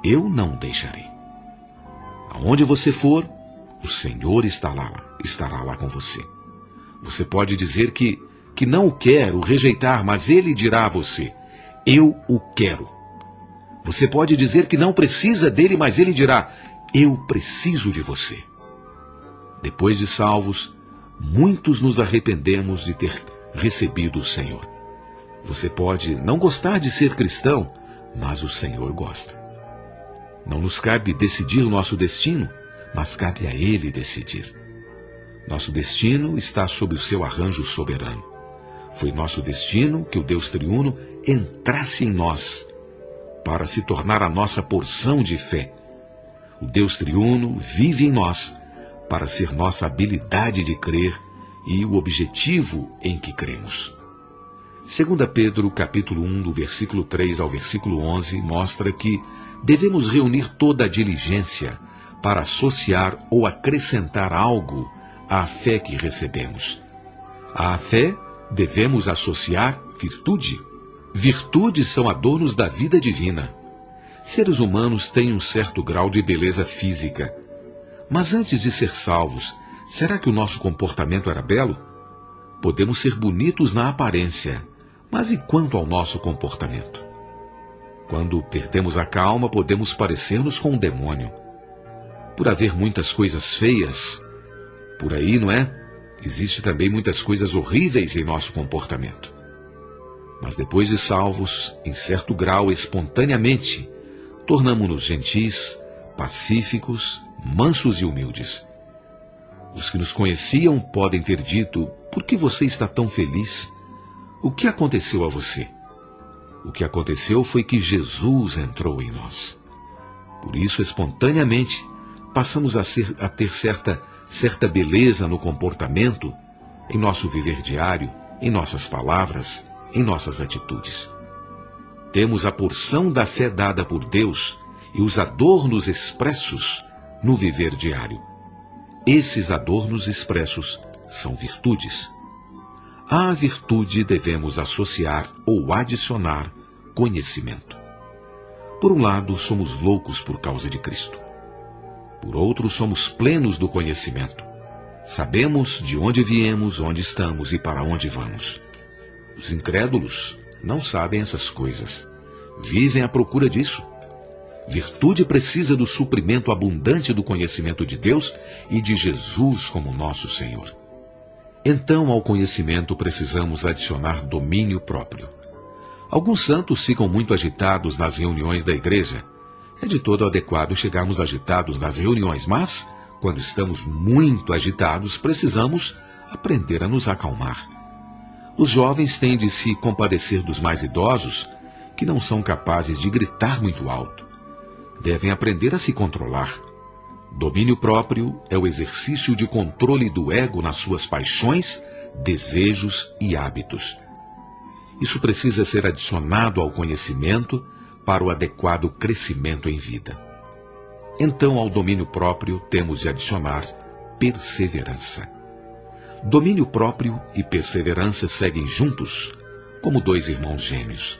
Eu não o deixarei. Aonde você for, o Senhor estará lá com você. Você pode dizer que não o quer, o rejeitar, mas Ele dirá a você: eu o quero. Você pode dizer que não precisa dele, mas Ele dirá: eu preciso de você. Depois de salvos, muitos nos arrependemos de ter recebido o Senhor. Você pode não gostar de ser cristão, mas o Senhor gosta. Não nos cabe decidir o nosso destino, mas cabe a Ele decidir. Nosso destino está sob o seu arranjo soberano. Foi nosso destino que o Deus triuno entrasse em nós, para se tornar a nossa porção de fé. O Deus triuno vive em nós, para ser nossa habilidade de crer e o objetivo em que cremos. 2 Pedro, capítulo 1, do versículo 3 ao versículo 11, mostra que devemos reunir toda a diligência para associar ou acrescentar algo à fé que recebemos. À fé devemos associar virtude. Virtudes são adornos da vida divina. Seres humanos têm um certo grau de beleza física. Mas antes de ser salvos, será que o nosso comportamento era belo? Podemos ser bonitos na aparência, mas e quanto ao nosso comportamento? Quando perdemos a calma, podemos parecer-nos com um demônio. Por haver muitas coisas feias por aí, não é? Existe também muitas coisas horríveis em nosso comportamento. Mas depois de salvos, em certo grau, espontaneamente, tornamo-nos gentis, pacíficos, mansos e humildes. Os que nos conheciam podem ter dito: por que você está tão feliz? O que aconteceu a você? O que aconteceu foi que Jesus entrou em nós. Por isso, espontaneamente, passamos a ter certa beleza no comportamento, em nosso viver diário, em nossas palavras, em nossas atitudes. Temos a porção da fé dada por Deus e os adornos expressos no viver diário. Esses adornos expressos são virtudes. À virtude devemos associar ou adicionar conhecimento. Por um lado, somos loucos por causa de Cristo. Por outro, somos plenos do conhecimento. Sabemos de onde viemos, onde estamos e para onde vamos. Os incrédulos não sabem essas coisas. Vivem à procura disso. Virtude precisa do suprimento abundante do conhecimento de Deus e de Jesus como nosso Senhor. Então, ao conhecimento precisamos adicionar domínio próprio. Alguns santos ficam muito agitados nas reuniões da igreja. É de todo adequado chegarmos agitados nas reuniões, mas, quando estamos muito agitados, precisamos aprender a nos acalmar. Os jovens têm de se compadecer dos mais idosos, que não são capazes de gritar muito alto. Devem aprender a se controlar. Domínio próprio é o exercício de controle do ego nas suas paixões, desejos e hábitos. Isso precisa ser adicionado ao conhecimento para o adequado crescimento em vida. Então, ao domínio próprio, temos de adicionar perseverança. Domínio próprio e perseverança seguem juntos, como dois irmãos gêmeos.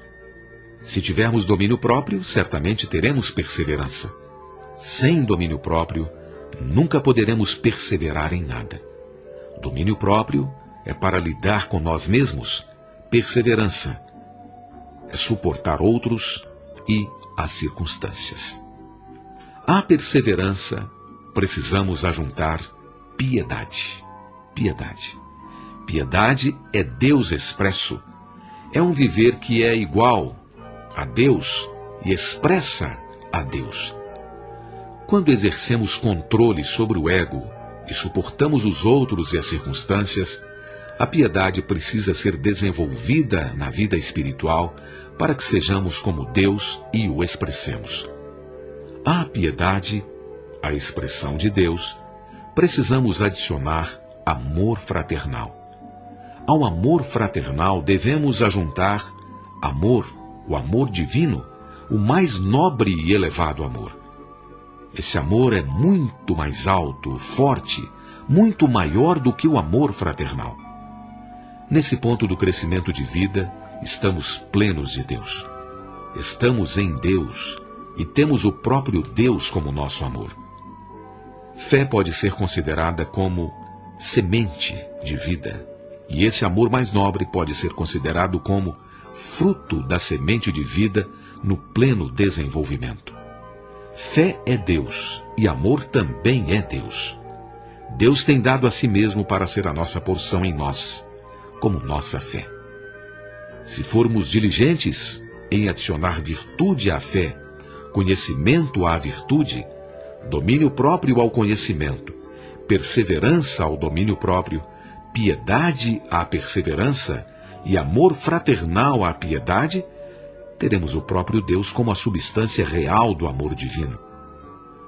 Se tivermos domínio próprio, certamente teremos perseverança. Sem domínio próprio, nunca poderemos perseverar em nada. Domínio próprio é para lidar com nós mesmos. Perseverança é suportar outros e as circunstâncias. À perseverança, precisamos ajuntar piedade. Piedade. Piedade é Deus expresso. É um viver que é igual a Deus e expressa a Deus. Quando exercemos controle sobre o ego e suportamos os outros e as circunstâncias, a piedade precisa ser desenvolvida na vida espiritual para que sejamos como Deus e o expressemos. À piedade, a expressão de Deus, precisamos adicionar amor fraternal. Ao amor fraternal devemos ajuntar amor, o amor divino, o mais nobre e elevado amor. Esse amor é muito mais alto, forte, muito maior do que o amor fraternal. Nesse ponto do crescimento de vida, estamos plenos de Deus. Estamos em Deus e temos o próprio Deus como nosso amor. Fé pode ser considerada como semente de vida, e esse amor mais nobre pode ser considerado como fruto da semente de vida no pleno desenvolvimento. Fé é Deus e amor também é Deus. Deus tem dado a si mesmo para ser a nossa porção em nós, como nossa fé. Se formos diligentes em adicionar virtude à fé, conhecimento à virtude, domínio próprio ao conhecimento, perseverança ao domínio próprio, piedade à perseverança e amor fraternal à piedade, teremos o próprio Deus como a substância real do amor divino.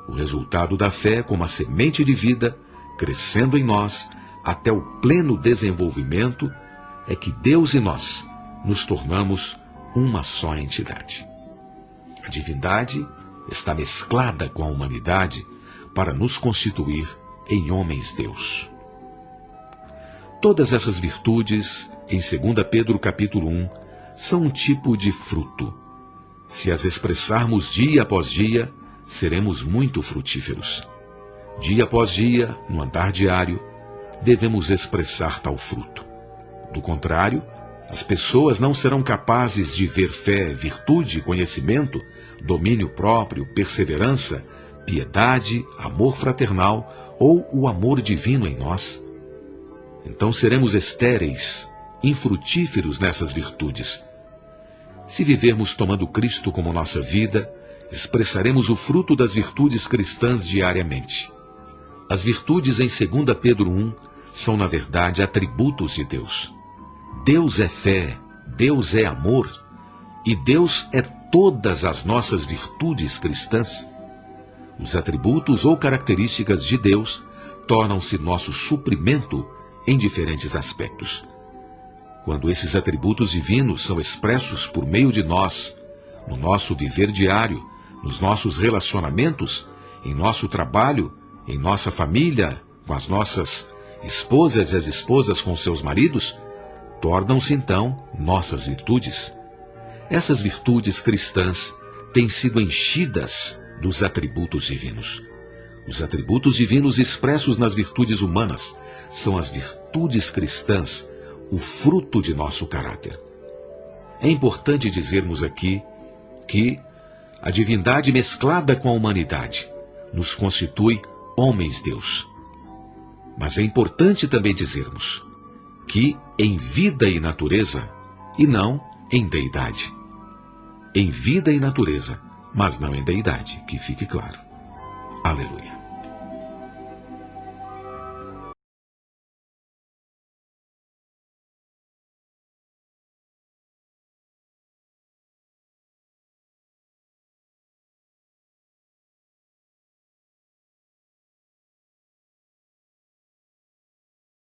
O resultado da fé como a semente de vida, crescendo em nós até o pleno desenvolvimento, é que Deus e nós nos tornamos uma só entidade. A divindade está mesclada com a humanidade para nos constituir em homens-Deus. Todas essas virtudes, em 2 Pedro capítulo 1, são um tipo de fruto. Se as expressarmos dia após dia, seremos muito frutíferos. Dia após dia, no andar diário, devemos expressar tal fruto. Do contrário, as pessoas não serão capazes de ver fé, virtude, conhecimento, domínio próprio, perseverança, piedade, amor fraternal ou o amor divino em nós. Então seremos estéreis, infrutíferos nessas virtudes. Se vivermos tomando Cristo como nossa vida, expressaremos o fruto das virtudes cristãs diariamente. As virtudes em 2 Pedro 1 são, na verdade, atributos de Deus. Deus é fé, Deus é amor, e Deus é todas as nossas virtudes cristãs. Os atributos ou características de Deus tornam-se nosso suprimento em diferentes aspectos. Quando esses atributos divinos são expressos por meio de nós, no nosso viver diário, nos nossos relacionamentos, em nosso trabalho, em nossa família, com as nossas esposas e as esposas com seus maridos, tornam-se então nossas virtudes. Essas virtudes cristãs têm sido enchidas dos atributos divinos. Os atributos divinos expressos nas virtudes humanas são as virtudes cristãs, o fruto de nosso caráter. É importante dizermos aqui que a divindade mesclada com a humanidade nos constitui homens-Deus. Mas é importante também dizermos que em vida e natureza, e não em deidade. Em vida e natureza, mas não em deidade, que fique claro. Aleluia.